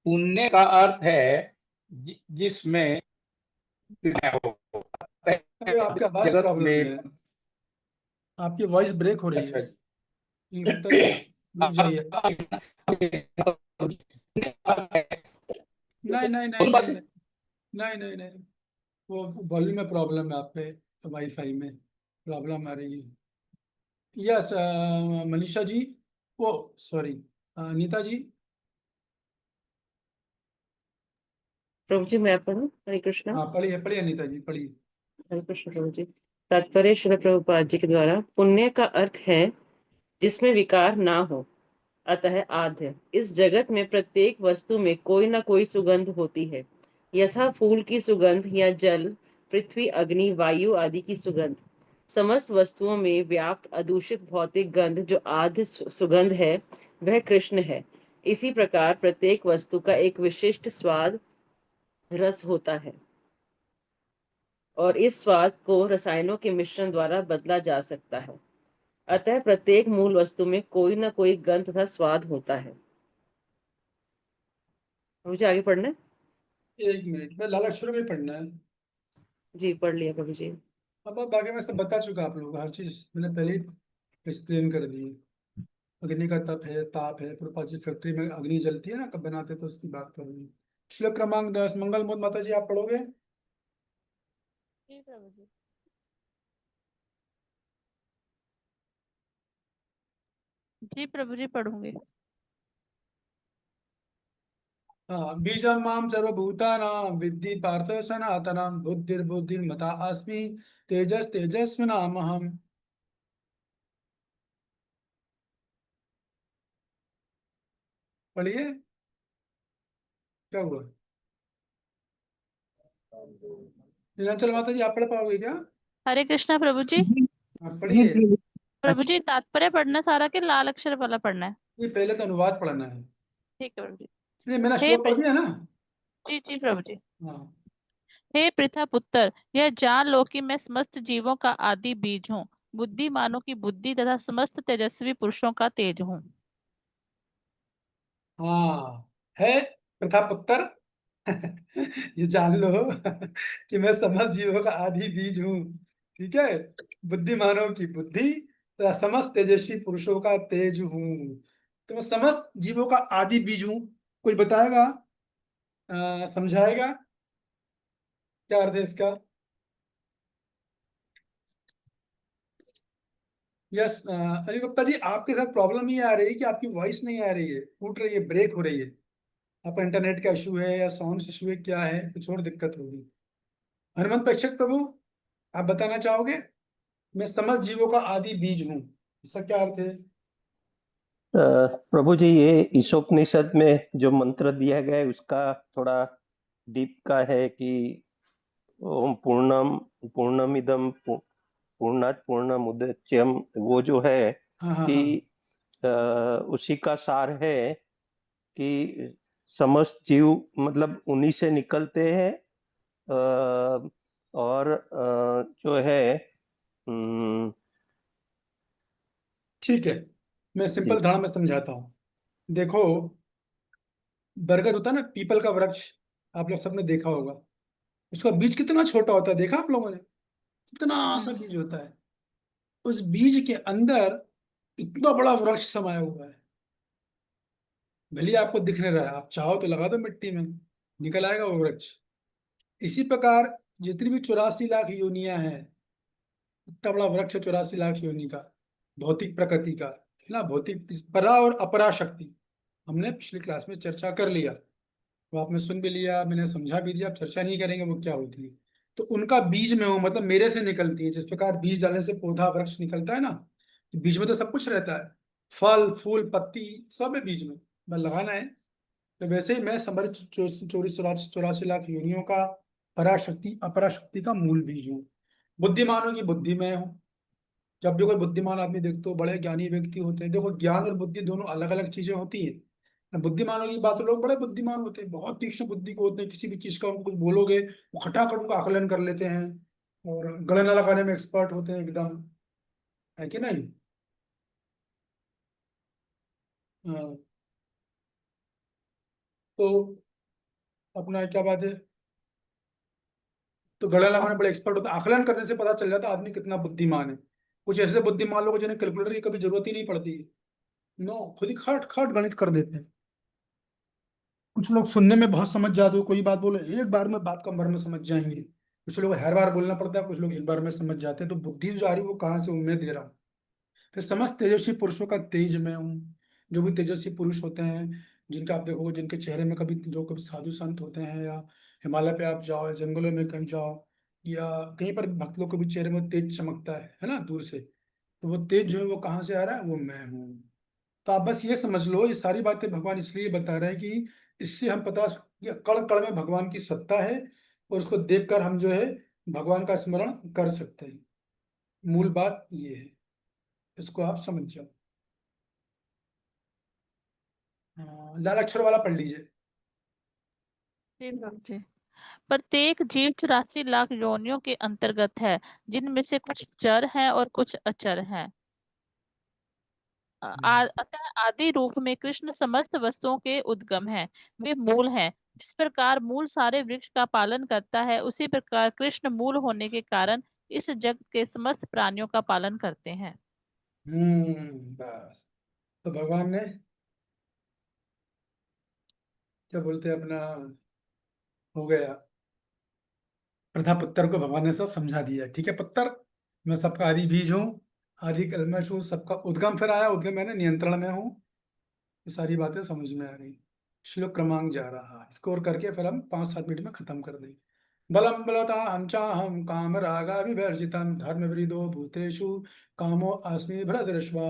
पुण्य का अर्थ है जिसमें विनय हो। अरे आपके आवाज जगत प्रॉब्लम है, में। आपकी वॉइस ब्रेक हो रही है। अच्छा। ये गुप्ता जी, रुक जाइए। नहीं नहीं नहीं नहीं नहीं नहीं नहीं नहीं, वो वॉल्यूम में प्रॉब्लम है आपके, वाईफाई में प्रॉब्लम आ रही है। यस, मनीषा जी, वो सॉरी, नीता जी। प्रभु जी, मैं पढ़ूं? हरे कृष्णा। हाँ, पढ़िए पढ़िए नीता जी, पढ़िए। हरे कृष्ण प्रभु जी। तात्पर्य श्रील प्रभुपाद जी के द्वारा, पुण्य का अर्थ है जिसमें विकार ना हो, अतः आद्य। इस जगत में प्रत्येक वस्तु में कोई ना कोई सुगंध होती है। यथा फूल की सुगंध या जल पृथ्वी, अग्नि, वायु आदि की सुगंध। समस्त वस्तुओं में व्याप्त अदूषित भौतिक गंध जो आद्य सुगंध है वह कृष्ण है। इसी प्रकार प्रत्येक वस्तु का एक विशिष्ट स्वाद रस होता है और इस स्वाद को रसायनों के मिश्रण द्वारा बदला जा सकता है। अतः प्रत्येक मूल वस्तु में कोई ना कोई गंध तथा स्वाद होता है। मुझे आगे पढ़ना है? 1 मिनट में लाल अक्षरों में पढ़ना है। जी पढ़ लिया प्रभु जी। अब बाकी मैं सब बता चुका आप लोगों को, हर चीज मैंने पहले ही एक्सप्लेन कर दी है। अग्नि का तप है, ताप है, पूर्व जी फैक्ट्री में अग्नि जलती है ना, कब बनाते तो उसकी बात कर रही है। श्लोक क्रमांक 10, मंगल मूर्त माता जी आप पढ़ोगे? जी प्रभु जी। जी प्रभु जी पढ़ूंगी। हाँ, बीजं मां सर्वभूतानां विद्धि पार्थ सनातनं बुद्धिर्बुद्धिर्मता अस्मि तेजस्तेजस्विनामहम्। पढ़िए, क्या हुआ? नीलांचल माता जी आप पढ़ पाओगे क्या? हरे कृष्णा प्रभु जी। आप जी पढ़िए। प्रभु। प्रभु जी तात्पर्य पढ़ना सारा के लाल अक्षर वाला पढ़ना है? ये पहले तो अनुवाद पढ़ना है। ठीक है प्रभु जी। नहीं, मैंने हे श्लोक पढ़ दिया ना। जी जी प्रभु जी। हाँ, हे पृथा पुत्र, यह जान लो कि मैं समस्त जीवों का आदि बीज हूँ, बुद्धिमानों की बुद्धि तथा समस्त तेजस्वी पुरुषों का तेज हूँ। हाँ है प्रथा पुत्र। ये जान लो कि मैं समस्त जीवों का आदि बीज हूँ। ठीक है, बुद्धिमानों की बुद्धि तथा समस्त तेजस्वी पुरुषों का तेज हूँ। तो मैं समस्त जीवों का आदि बीज हूँ। कोई बताएगा, समझाएगा क्या अर्थ है इसका? यस, अली गुप्ता जी आपके साथ प्रॉब्लम ये आ रही है कि आपकी वॉइस नहीं आ रही है, फूट रही है, ब्रेक हो रही है। आपका इंटरनेट का इशू है या साउंड इशू है, क्या है? कुछ और दिक्कत होगी। हनुमंत प्रेक्षक प्रभु आप बताना चाहोगे? मैं समस्त जीवों का आदि बीज हूँ, इसका क्या अर्थ है? प्रभु जी, ये ईशोपनिषद में जो मंत्र दिया गया है उसका थोड़ा डीप का है कि ओम पूर्णमिदम पूर्णात पूर्णमुदच्यम, वो जो है हाँ हाँ कि हाँ। उसी का सार है कि समस्त जीव मतलब उन्हीं से निकलते हैं। और जो है ठीक है, मैं जी सिंपल धारणा में समझाता हूँ। देखो, बरगद होता है ना, पीपल का वृक्ष, आप लोग सबने देखा होगा। उसका बीज कितना छोटा होता है, देखा आप लोगों ने? कितना सा बीज होता है। उस बीज के अंदर इतना बड़ा वृक्ष समाया हुआ है। भले आपको दिख नहीं रहा है, आप चाहो तो लगा दो मिट्टी में, निकल आएगा वो वृक्ष। इसी प्रकार जितनी भी 84 लाख योनियां हैं, इतना बड़ा वृक्ष 84 लाख योनि का, भौतिक प्रकृति का, है ना। भौतिक परा और अपरा शक्ति हमने पिछली क्लास में चर्चा कर लिया, वो आपने सुन भी लिया, मैंने समझा भी दिया। अब चर्चा नहीं करेंगे वो क्या होती है। तो उनका बीज में हूँ, मतलब मेरे से निकलती है। जिस प्रकार बीज डालने से पौधा वृक्ष निकलता है ना, तो बीज में तो सब कुछ रहता है, फल फूल पत्ती सब है बीज में, बस लगाना है। तो वैसे ही मैं समर 84 लाख योनियों का पराशक्ति अपराशक्ति का मूल बीज हूँ। बुद्धिमानों की बुद्धि में हूँ। जब भी कोई बुद्धिमान आदमी देखते हो, बड़े ज्ञानी व्यक्ति होते हैं, देखो ज्ञान और बुद्धि दोनों अलग अलग चीजें होती हैं। बुद्धिमानों की बात, लोग बड़े बुद्धिमान होते हैं, बहुत तीक्ष्ण बुद्धि को होते हैं। किसी भी चीज का उनको कुछ बोलोगे वो खटाखट उनका आकलन कर लेते हैं, और गणना लगाने में एक्सपर्ट होते हैं एकदम, है कि नहीं? हाँ, तो अपना क्या बात है, तो गणना लगाने में बड़े एक्सपर्ट होते हैं। आकलन करने से पता चल जाता है आदमी कितना बुद्धिमान है। कुछ ऐसे बुद्धिमान लोग हैं जिन्हें कैलकुलेटर की कभी जरूरत ही नहीं पड़ती। नो, खुद ही खट खट गणित कर देते हैं। कुछ लोग सुनने में बहुत समझ जाते हो, कोई बात बोले एक बार में बात का मर्म समझ जाएंगे। कुछ लोग हर बार बोलना पड़ता है, कुछ लोग एक बार में समझ जाते हैं। तो बुद्धि जो आ रही है वो कहाँ से उम्मीद दे रहा हूँ। फिर समस्त तेजस्वी पुरुषों का तेज में हूँ। जो भी तेजस्वी पुरुष होते हैं, जिनका आप देखोगे, जिनके चेहरे में कभी जो कभी साधु संत होते हैं, या हिमालय पे आप जाओ या जंगलों में कहीं जाओ, या कहीं पर भक्त लोग के भी चेहरे में तेज चमकता है ना, दूर से। तो वो तेज जो है वो कहाँ से आ रहा है? वो मैं हूँ। तो आप बस ये समझ लो, ये सारी बातें भगवान इसलिए बता रहे हैं कि इससे हम पता, ये कण कण में भगवान की सत्ता है, और उसको देखकर हम जो है भगवान का स्मरण कर सकते हैं। मूल बात ये है, इसको आप समझ जाओ। लाल अक्षर वाला पढ़ लीजिए। जी प्रभु जी। प्रत्येक जीव 84 लाख योनियों के अंतर्गत है, जिनमें से कुछ चर हैं और कुछ अचर हैं। अतः आदि रूप में कृष्ण समस्त वस्तुओं के उद्गम है, वे मूल हैं। जिस प्रकार मूल सारे वृक्ष का पालन करता है, उसी प्रकार कृष्ण मूल होने के कारण इस जगत के समस्त प्राणियों का पालन करते हैं। बस। तो भगवान ने क्या बोलते हैं अपना, हो गया, प्रथा पुत्र को भगवान ने सब समझा दिया। ठीक है पुत्र, मैं सबका आदि बीज हूँ, आदि कलमश हूँ, सबका उद्गम, फिर आया उद्गम मैंने नियंत्रण में हूँ। ये सारी बातें समझ में आ गई। श्लोक क्रमांक जा रहा, स्कोर करके फिर हम 5-7 मिनट में खत्म कर देंगे। बलम बलता हम चाहम काम रागा विवर्जितम धर्म वृदो भूतेषु कामो अस्मि भरदृष्वा।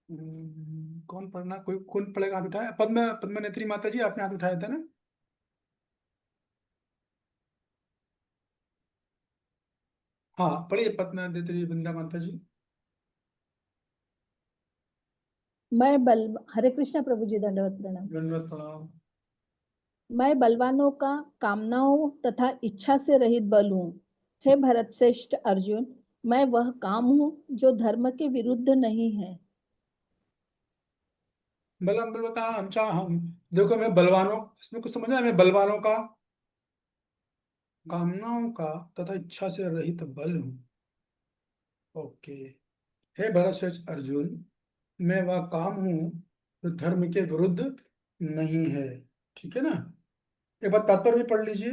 कौन पढ़ना, कोई कौन पढ़ेगा? हाथ उठाया। पद्मनेत्री माता जी, आपने हाथ उठाया था ना? हाँ पढ़िए, पद्मनेत्री वृंदा माता जी। हरे कृष्णा प्रभु जी, दंडवत प्रणाम। दंडवत प्रणाम। मैं बलवानों का कामनाओं तथा इच्छा से रहित बल हूँ। हे भरत श्रेष्ठ अर्जुन, मैं वह काम हूँ जो धर्म के विरुद्ध नहीं है। बलम बलवता हम चाहम, देखो मैं बलवानों, इसमें कुछ समझ आया? मैं बलवानों का कामनाओं का तथा इच्छा से रहित बल हूँ। ओके। हे भरत श्रेष्ठ अर्जुन, मैं वह काम हूँ जो धर्म के विरुद्ध नहीं है। ठीक है ना? एक बात तात्पर्य भी पढ़ लीजिए।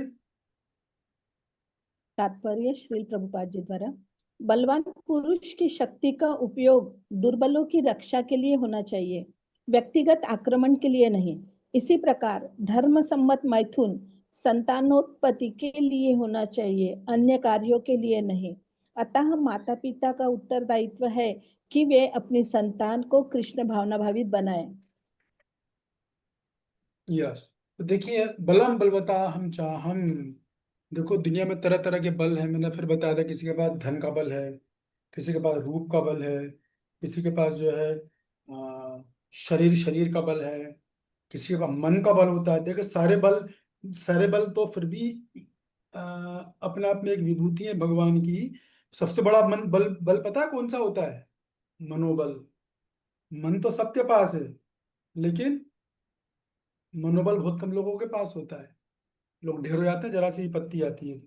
तात्पर्य श्रील प्रभुपाद जी द्वारा, बलवान पुरुष की शक्ति का उपयोग दुर्बलों की रक्षा के लिए होना चाहिए, व्यक्तिगत आक्रमण के लिए नहीं। इसी प्रकार धर्म सम्मत मैथुन संतानोत्पत्ति के लिए होना चाहिए, अन्य कार्यों के लिए नहीं। अतः माता पिता का उत्तरदायित्व है कि वे अपनी संतान को कृष्ण भावना भावित बनाएं। यस। तो देखिए, बलम बलवता हम चाहम, देखो दुनिया में तरह तरह के बल है। मैंने फिर बताया था, किसी के पास धन का बल है, किसी के पास रूप का बल है, किसी के पास जो है शरीर का बल है, किसी के पास मन का बल होता है। देखो सारे बल तो फिर भी अपने आप में एक विभूति है भगवान की। सबसे बड़ा मन बल पता है कौन सा होता है? मनोबल। मन तो सबके पास है, लेकिन मनोबल बहुत कम लोगों के पास होता है। लोग ढेर हो जाते हैं जरा सी विपत्ति आती है,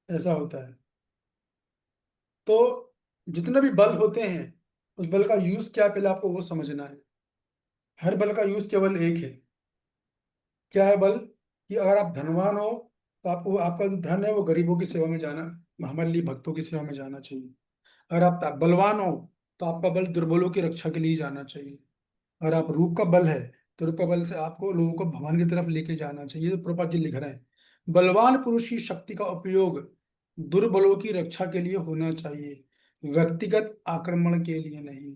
ऐसा होता है। तो जितने भी बल होते हैं, उस बल का यूज क्या है पहले आपको वो समझना है। हर बल का यूज केवल एक है। क्या है बल? कि अगर आप धनवान हो तो आपको, आपका जो धन है वो गरीबों की सेवा में जाना, हमारे लिए भक्तों की सेवा में जाना चाहिए। अगर आप बलवान हो तो आपका बल दुर्बलों की रक्षा के लिए जाना चाहिए। अगर आप रूप का बल है तो रूप का बल से आपको लोगों को भगवान की तरफ लेके जाना चाहिए। तो प्रभुपाद जी लिख रहे हैं, बलवान पुरुष की शक्ति का उपयोग दुर्बलों की रक्षा के लिए होना चाहिए, व्यक्तिगत आक्रमण के लिए नहीं।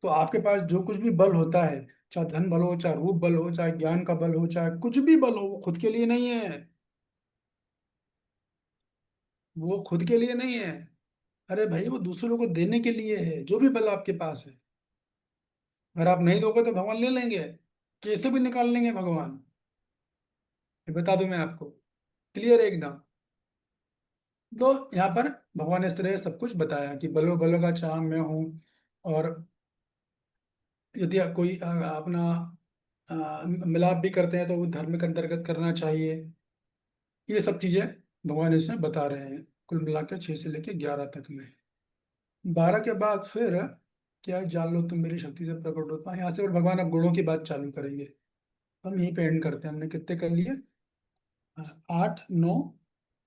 तो आपके पास जो कुछ भी बल होता है, चाहे धन बल हो, चाहे रूप बल हो, चाहे ज्ञान का बल हो, चाहे कुछ भी बल हो, वो खुद के लिए नहीं है। वो खुद के लिए नहीं है। अरे भाई, वो दूसरों को देने के लिए है, जो भी बल आपके पास है। अगर आप नहीं दोगे तो भगवान ले लेंगे, कैसे भी निकाल लेंगे भगवान। ये बता दूं मैं आपको, क्लियर है एकदम। तो यहाँ पर भगवान ने इस तरह सब कुछ बताया कि बलो बलो का चाम मैं हूँ। और यदि कोई अपना मिलाप भी करते हैं तो वो धर्म के अंतर्गत करना चाहिए। ये सब चीजें भगवान इसमें बता रहे हैं, कुल मिला के 6 से लेके 11 तक में। 12 के बाद फिर क्या, जान लो तुम मेरी शक्ति से प्रकट होता है, यहाँ से फिर भगवान अब गुणों की बात चालू करेंगे। हम यहीं पे एंड करते हैं। हमने कितने कर लिए? 8, 9,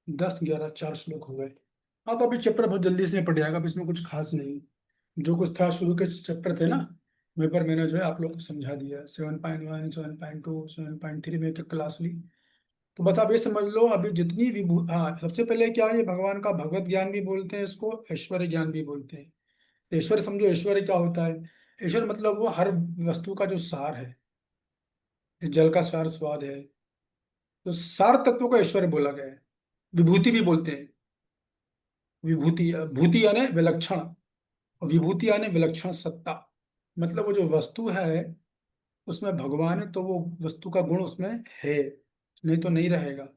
10, 11, 4 श्लोक हो गए। हाँ तो अभी चैप्टर बहुत जल्दी से निपट जाएगा। अब इसमें कुछ खास नहीं, जो कुछ था शुरू के चैप्टर थे ना, वहीं पर मैंने जो है आप लोग को समझा दिया। 7.1, 7.2, 7.3 में एक एक क्लास ली। तो बस आप ये समझ लो, अभी जितनी विभू, हाँ सबसे पहले क्या, ये भगवान का भगवत ज्ञान भी बोलते हैं, इसको ऐश्वर्य ज्ञान भी बोलते हैं। ऐश्वर्य समझो, ऐश्वर्य क्या होता है? ऐश्वर्य मतलब वो हर वस्तु का जो सार है। जल का सार स्वाद है, तो सार तत्व को ऐश्वर्य बोला गया है। विभूति भी बोलते हैं। विभूति, भूति यानी विलक्षण, और विभूति यानी विलक्षण सत्ता। मतलब वो जो वस्तु है उसमें भगवान है तो वो वस्तु का गुण उसमें है, नहीं तो नहीं रहेगा।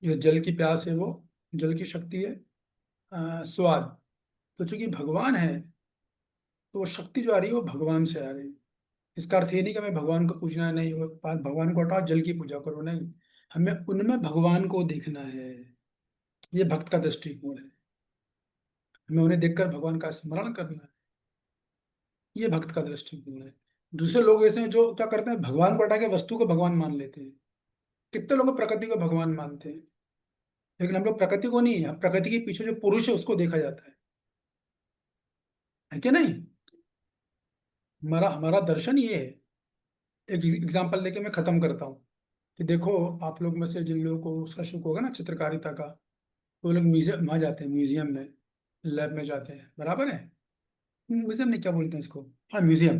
जो जल की प्यास है वो जल की शक्ति है, स्वाद। तो चूंकि भगवान है तो वो शक्ति जो आ रही है वो भगवान से आ रही है। इसका अर्थ ये नहीं कि हमें भगवान को पूजना है, नहीं, वो भगवान को हटाओ जल की पूजा करो, नहीं, हमें उनमें भगवान को देखना है। ये भक्त का दृष्टिकोण है, हमें उन्हें देखकर भगवान का स्मरण करना है, ये भक्त का दृष्टिकोण है। दूसरे लोग ऐसे हैं जो क्या करते हैं, भगवान को हटा के वस्तु को भगवान मान लेते हैं। कितने लोग प्रकृति को भगवान मानते हैं, लेकिन हम लोग प्रकृति को नहीं, हम प्रकृति के पीछे जो पुरुष है उसको देखा जाता है कि नहीं। हमारा हमारा दर्शन ये है। एक एग्जाम्पल देके मैं खत्म करता हूँ कि देखो, आप लोग में से जिन लोगों को उसका शौक होगा ना चित्रकारिता का, तो वो लोग म्यूजियम वहाँ जाते हैं, म्यूजियम में, लैब में जाते हैं, बराबर है। म्यूजियम नहीं, क्या बोलते हैं इसको, हाँ म्यूजियम।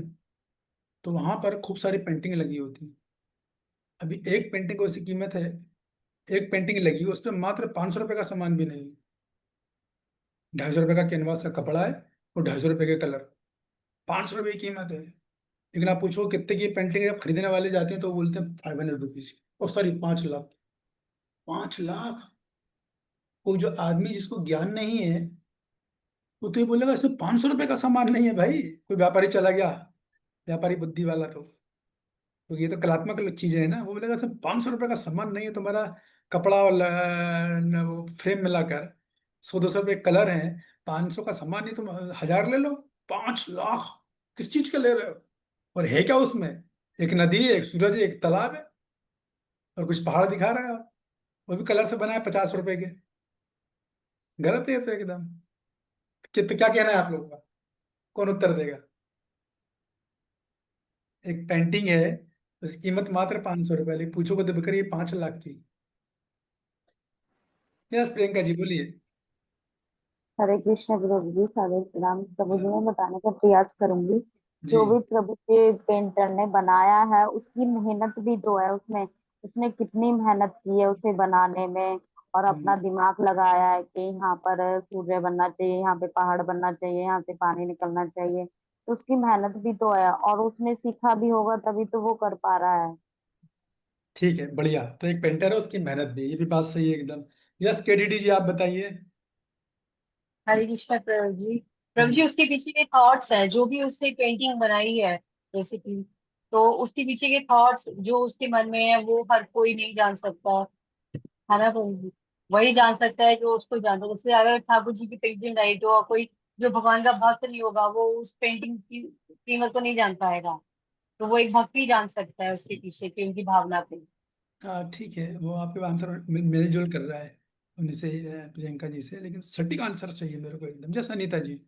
तो वहां पर खूब सारी पेंटिंग लगी होती है। अभी एक पेंटिंग को ऐसी कीमत है, एक पेंटिंग लगी उस पर मात्र 500 रुपये का सामान भी नहीं, 250 रुपये का कैनवास का कपड़ा है और 250 रुपये के कलर, 500 रुपये की कीमत है। लेकिन आप पूछो कितने की पेंटिंग है, खरीदने वाले जाते हैं तो वो बोलते हैं 500 रुपीज, और सॉरी 5 लाख। 5 लाख। वो जो आदमी जिसको ज्ञान नहीं है वो तो ये बोलेगा इसमें 500 रुपये का सामान नहीं है भाई। कोई व्यापारी चला गया, व्यापारी बुद्धि वाला, तो ये तो कलात्मक चीजें है ना, वो बोलेगा सर 500 रुपये का सामान नहीं है तुम्हारा, कपड़ा और वो फ्रेम मिलाकर 100-200 रुपये कलर है, 500 का सामान नहीं, तुम 1000 ले लो। 5 लाख किस चीज के ले रहे हो? और है क्या उसमें? एक नदी है, एक सूरज है, एक तालाब है, और कुछ पहाड़ दिखा रहा है, वो भी कलर से बना है 50 रुपए के। गलत है ये तो एकदम। तो क्या कहना है आप लोगों का, कौन उत्तर देगा? एक पेंटिंग है उसकी कीमत मात्र 500 रुपए, लेकिन पूछो तो बिक्री है 5 लाख की। यस प्रियंका जी बोलिए। हरे कृष्ण प्रभु जी, सारे राम प्रभु जी, मैं बताने का प्रयास करूंगी। जी जो भी प्रभु के पेंटर ने बनाया है उसकी मेहनत भी तो है उसमें। उसने कितनी मेहनत की है उसे बनाने में, और अपना दिमाग लगाया है कि यहाँ पर सूर्य बनना चाहिए, यहाँ पे पहाड़ बनना चाहिए, यहाँ से पानी निकलना चाहिए। तो उसकी मेहनत भी तो है, और उसने सीखा भी होगा तभी तो वो कर पा रहा है। ठीक है, बढ़िया। तो एक पेंटर है, उसकी मेहनत भी, ये भी बात सही है एकदम। यस केडीडी जी आप बताइए। हरे कृष्ण प्रभु जी। प्रभु जी, उसके पीछे के थॉट्स है, जो भी उसने पेंटिंग बनाई है बेसिकली, तो उसके पीछे के थॉट्स जो उसके मन में है वो हर कोई नहीं जान सकता है ना प्रभु जी। वही जान सकता है जो उसको जानता है। जैसे अगर ठाकुर जी की पेंटिंग आई तो कोई जो भगवान का भक्त नहीं होगा वो उस पेंटिंग की कीमत को नहीं जान पाएगा। तो वो एक भक्त ही जान सकता है उसके पीछे की उनकी भावना पे। हाँ ठीक है, वो आपके आंसर मिलजुल कर रहा है उन्हीं से, प्रियंका जी से, लेकिन सटीक आंसर चाहिए मेरे को एकदम। जैसे अनीता जी।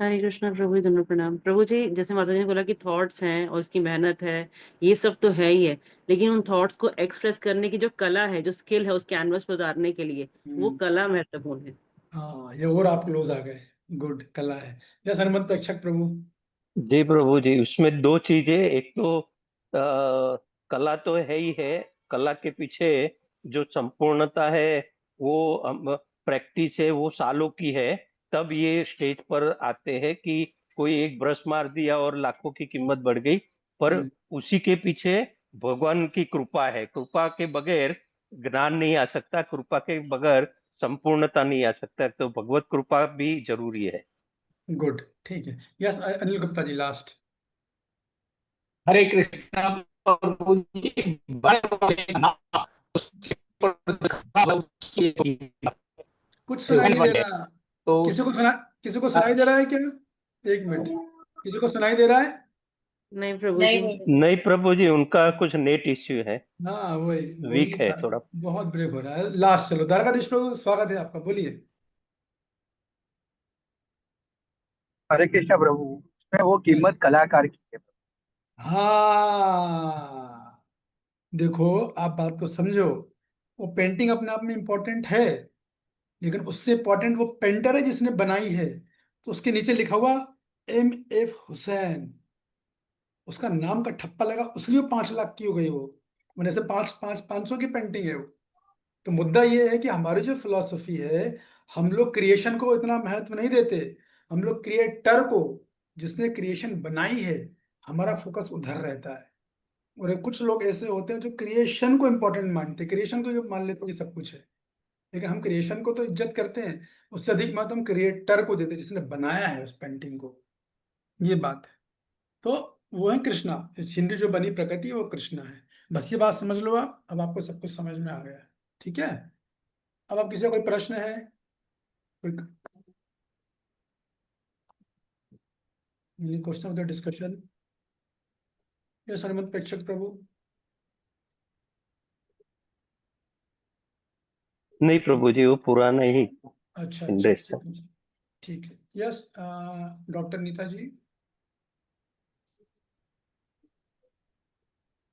हरे कृष्णा प्रभु जी, धन्यवाद प्रणाम प्रभु जी। जैसे माता जी ने बोला कि थॉट्स हैं और उसकी मेहनत है, ये सब तो है ही है, लेकिन उन थॉट्स को एक्सप्रेस करने की जो कला है, जो स्किल है उस कैनवस पर उतारने के लिए, वो कला महत्वपूर्ण है। हाँ ये और आप क्लोज आ गए, गुड, कला है। यस हनुमत प्रेक्षक प्रभु। जी प्रभु जी, उसमें दो चीजें, एक तो कला तो है ही है, कला के पीछे जो संपूर्णता है वो प्रैक्टिस है, वो सालों की है, तब ये स्टेज पर आते हैं कि कोई एक ब्रश मार दिया और लाखों की कीमत बढ़ गई। पर उसी के पीछे भगवान की कृपा है, कृपा के बगैर ज्ञान नहीं आ सकता, कृपा के बगैर संपूर्णता नहीं आ सकता, तो भगवत कृपा भी जरूरी है। गुड, ठीक है। Yes Anil Gupta ji last. हरे कृष्णा प्रभु जी, बड़े-बड़े नाम उसके ऊपर लिखा है, उसकी कुछ सुनाई नहीं दे है। रहा। तो किसी को सुनाई दे रहा है क्या? एक मिनट, किसी को सुनाई दे रहा है? नहीं प्रभु नहीं जी। प्रभु। नहीं प्रभु जी, उनका कुछ नेट इश्यू है, हाँ वही वीक है थोड़ा। बहुत ब्रेक हो रहा है। लास्ट, चलो द्वारकाधीश प्रभु स्वागत है आपका, बोलिए। हरे कृष्ण प्रभु, उसमें वो यस कीमत कलाकार की है। हाँ, देखो आप बात को समझो। वो पेंटिंग अपने आप में इम्पोर्टेंट है, लेकिन उससे इम्पोर्टेंट वो पेंटर है जिसने बनाई है। तो उसके नीचे लिखा हुआ M.F. हुसैन, उसका नाम का ठप्पा लगा, उसलिए 5 लाख की हो गई वो। मैंने से 500 की पेंटिंग है वो। तो मुद्दा ये है कि हमारी जो फिलॉसफी है, हम लोग क्रिएशन को इतना महत्व नहीं देते, हम लोग क्रिएटर को, जिसने क्रिएशन बनाई है, हमारा फोकस उधर रहता है। और कुछ लोग ऐसे होते हैं जो क्रिएशन को इम्पोर्टेंट मानते हैं, क्रिएशन को जो मान लेते हैं कि सब कुछ है, लेकिन हम क्रिएशन को तो इज्जत करते हैं, उससे अधिक महत्व हम क्रिएटर को देते हैं, जिसने बनाया है उस पेंटिंग को। ये बात है। तो वो है कृष्णा, छिंडी जो बनी प्रकृति वो कृष्णा है। बस ये बात समझ लो आप, अब आपको सब कुछ समझ में आ गया है। ठीक है, अब आप किसी का कोई प्रश्न है, कोई question of the discussion? Yes Hanumat प्रेक्षक प्रभु। नहीं प्रभु जी, वो पुराना ही अच्छा इंडेक्स था। ठीक है। यस डॉक्टर नीता जी।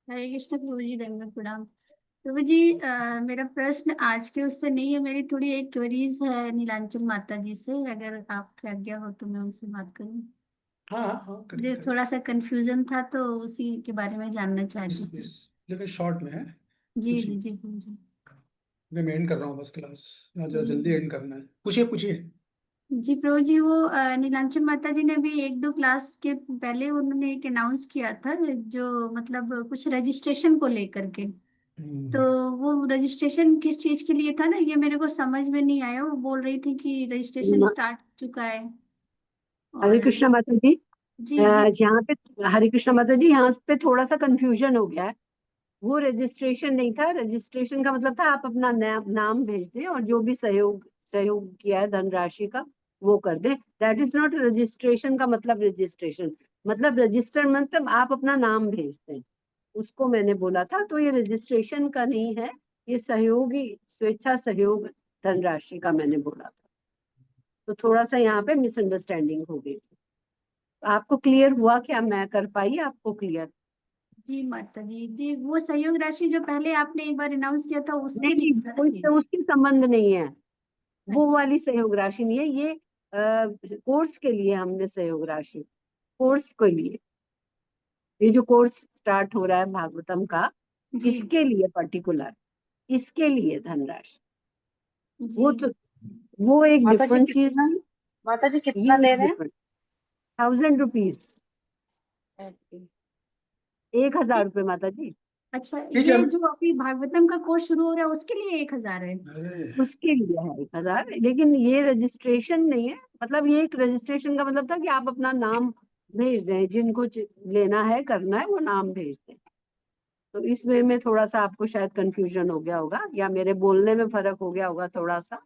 हरे कृष्ण प्रभु जी, दंडवत प्रणाम। प्रभु जी, मेरा प्रश्न आज के उससे नहीं है, मेरी थोड़ी एक क्वेरीज है नीलांचल माता जी से, अगर आपकी आज्ञा हो तो मैं उनसे बात करूं। हाँ हाँ मुझे थोड़ा सा कंफ्यूजन था तो उसी के बारे में जानना चाहती थी। लेकिन शॉर्ट में है। जी जी जी जी मैं एंड कर रहा हूँ बस क्लास, जरा जी। जल्दी एंड करना है। पूछिए पूछिए। जी प्रभु जी, वो नीलांचल माता जी ने भी एक दो क्लास के पहले उन्होंने एक अनाउंस किया था, जो मतलब कुछ रजिस्ट्रेशन को लेकर के। तो वो रजिस्ट्रेशन किस चीज के लिए था ना, ये मेरे को समझ में नहीं आया। वो बोल रही थी कि रजिस्ट्रेशन स्टार्ट हो चुका है। हरे कृष्णा माता जी, जी जी यहाँ पे हरे कृष्णा माता जी, यहाँ पे थोड़ा सा कंफ्यूजन हो गया है। वो रजिस्ट्रेशन नहीं था। रजिस्ट्रेशन का मतलब था आप अपना नाम भेज दें और जो भी सहयोग किया है धनराशि का वो कर दें। दैट इज नॉट रजिस्ट्रेशन का मतलब। रजिस्ट्रेशन मतलब रजिस्टर मतलब आप अपना नाम भेज दें, उसको मैंने बोला था। तो ये रजिस्ट्रेशन का नहीं है, ये सहयोगी स्वेच्छा सहयोग धनराशि का मैंने बोला था। तो थोड़ा सा यहाँ पे मिसअंडरस्टैंडिंग हो गई थी। आपको क्लियर हुआ क्या? मैं कर पाई आपको क्लियर? जी माता जी। जी, वो सहयोग राशि जो पहले आपने एक बार अनाउंस किया था उसके नहीं, लिए था ना ये? उसकी संबंध नहीं है, वो वाली सहयोग राशि नहीं है। ये कोर्स के लिए हमने सहयोग राशि, कोर्स के लिए, ये जो कोर्स स्टार्ट हो रहा है भागवतम का, इसके लिए पर्टिकुलर, इसके लिए धनराशि। वो तो वो एक माता जी डिफरेंट चीज कितना, थी, माता जी ये कितना ले रहे हैं? 1000 रुपीज, 1000 रुपये माता जी। अच्छा, ये जो अभी भागवतम का कोर्स शुरू हो रहा है उसके लिए 1000 है? उसके लिए है 1000, लेकिन ये रजिस्ट्रेशन नहीं है। मतलब ये एक रजिस्ट्रेशन का मतलब था कि आप अपना नाम भेज दें, जिनको लेना है करना है वो नाम भेज दें। तो इस वे में थोड़ा सा आपको शायद कंफ्यूजन हो गया होगा, या मेरे बोलने में फर्क हो गया होगा थोड़ा सा,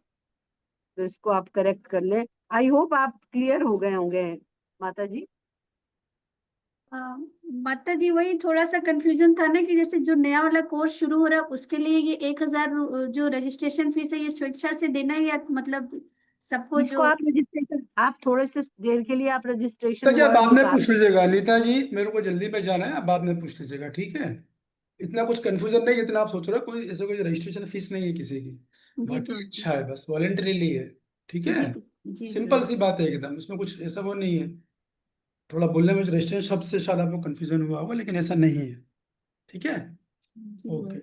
तो इसको आप करेक्ट कर लें। आई होप आप क्लियर हो गए होंगे माता जी। माता जी, वही थोड़ा सा कंफ्यूजन था ना कि जैसे जो नया वाला कोर्स शुरू हो रहा है उसके लिए ये 1000 जो रजिस्ट्रेशन फीस है ये स्वेच्छा से देना है, या मतलब सबको इसको जो आप रजिस्ट्रेशन, आप थोड़े से देर के लिए आप रजिस्ट्रेशन तो वर्ड बाद में निकाल, पूछ लीजिएगा नीता जी, मेरे को जल्दी में जाना है, आप बाद में पूछ लीजिएगा। ठीक है, इतना कुछ कंफ्यूजन नहीं इतना आप सोच रहे हो, कोई ऐसा कोई रजिस्ट्रेशन फीस नहीं है किसी की। बाकी अच्छा है, बस वॉलेंटरीली है। ठीक है, सिंपल सी बात है एकदम, उसमें कुछ ऐसा वो नहीं है। थोड़ा बोलने में रजिस्ट्रेशन शब्द से शायद आपको कंफ्यूजन हुआ होगा, लेकिन ऐसा नहीं है। ठीक है, ओके।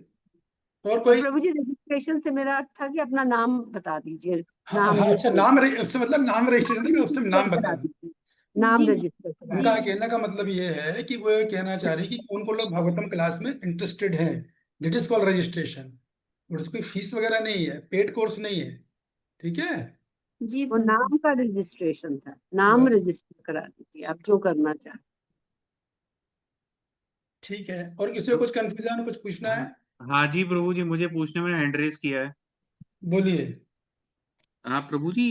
और कोई? प्रभु जी रजिस्ट्रेशन से मेरा अर्थ था कि अपना नाम बता दीजिए। हाँ हाँ, अच्छा नाम उससे मतलब नाम रजिस्ट्रेशन था, उसमें नाम बता करा दें। दीजिए, नाम रजिस्टर करा उनका दीजिए। कहने का मतलब ये है कि वो ये कहना चाह रही है कि कौन कौन लोग भागवतम क्लास में इंटरेस्टेड हैं, दैट इज कॉल्ड रजिस्ट्रेशन। और उसकी फीस वगैरह नहीं है, पेड कोर्स नहीं है। ठीक है, जी वो नाम का रजिस्ट्रेशन था, नाम रजिस्टर करा दीजिए आप जो करना चाहें। ठीक है, और किसी को कुछ कंफ्यूजन कुछ पूछना है? हाँ जी प्रभु जी, मुझे पूछने में हैंड रेस किया है। बोलिए। हाँ प्रभु जी,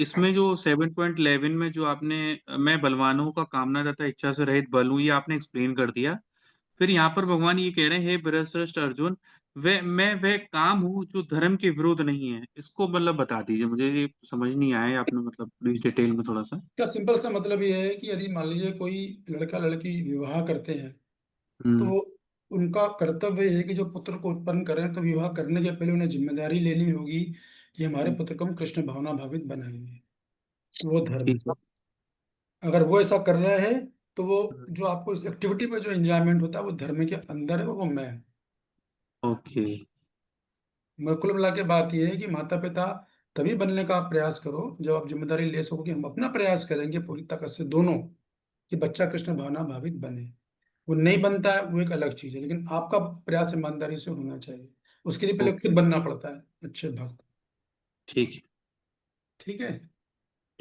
इसमें जो 7.11 में जो आपने मैं बलवानों का कामना तथा इच्छा से रहित बल हूँ, ये आपने एक्सप्लेन कर दिया। फिर यहाँ पर भगवान ये कह रहे हैं, हे बृहस्पति अर्जुन, वह काम हूँ जो धर्म के विरुद्ध नहीं है। इसको मतलब बता दीजिए, मुझे ये समझ नहीं आया आपने, मतलब प्लीज डिटेल में थोड़ा सा। क्या सिंपल सा मतलब ये है कि यदि मान लीजिए कोई लड़का लड़की विवाह करते हैं, तो हम्म। उनका कर्तव्य है कि जो पुत्र को उत्पन्न करें, तो विवाह करने के पहले उन्हें जिम्मेदारी लेनी होगी कि हमारे पुत्र को हम कृष्ण भावना भावित बनाएंगे। वो धर्म है। ठीक है। अगर वो ऐसा कर रहे हैं, तो वो जो आपको इस एक्टिविटी में जो एंजॉयमेंट होता है वो धर्म के अंदर है, वो मैं। ओके। मगर कुल मिला के बात यह है कि माता पिता तभी बनने का आप प्रयास करो जब आप जिम्मेदारी ले सको कि हम अपना प्रयास करेंगे पूरी ताकत से दोनों, कि बच्चा कृष्ण भावना भावित बने। वो नहीं बनता है वो एक अलग चीज है, लेकिन आपका प्रयास ईमानदारी से होना चाहिए। उसके लिए पहले ओके, खुद बनना पड़ता है अच्छे भक्त। ठीक है, ठीक है,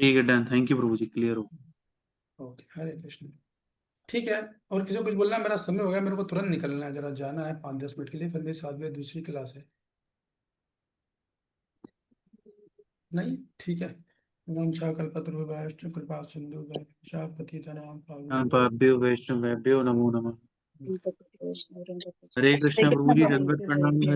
ठीक है, done. Thank you Prabhu ji, clear हो। ओके, हरे कृष्ण। ठीक है, और किसी को कुछ बोलना है? मेरा समय हो गया, मेरे को तुरंत निकलना है, जरा जाना है 5-10 मिनट के लिए, फिर मेरी 7 बजे दूसरी क्लास है। नहीं, ठीक है। वंशा कल्पतरुभ्यश्च कृपा सिंधुभ्यश्च पतितानां पावनेभ्यो पाभ्यो वैष्णवेभ्यो नमो नमः। हरे कृष्णा प्रभु जी, दंडवत प्रणाम।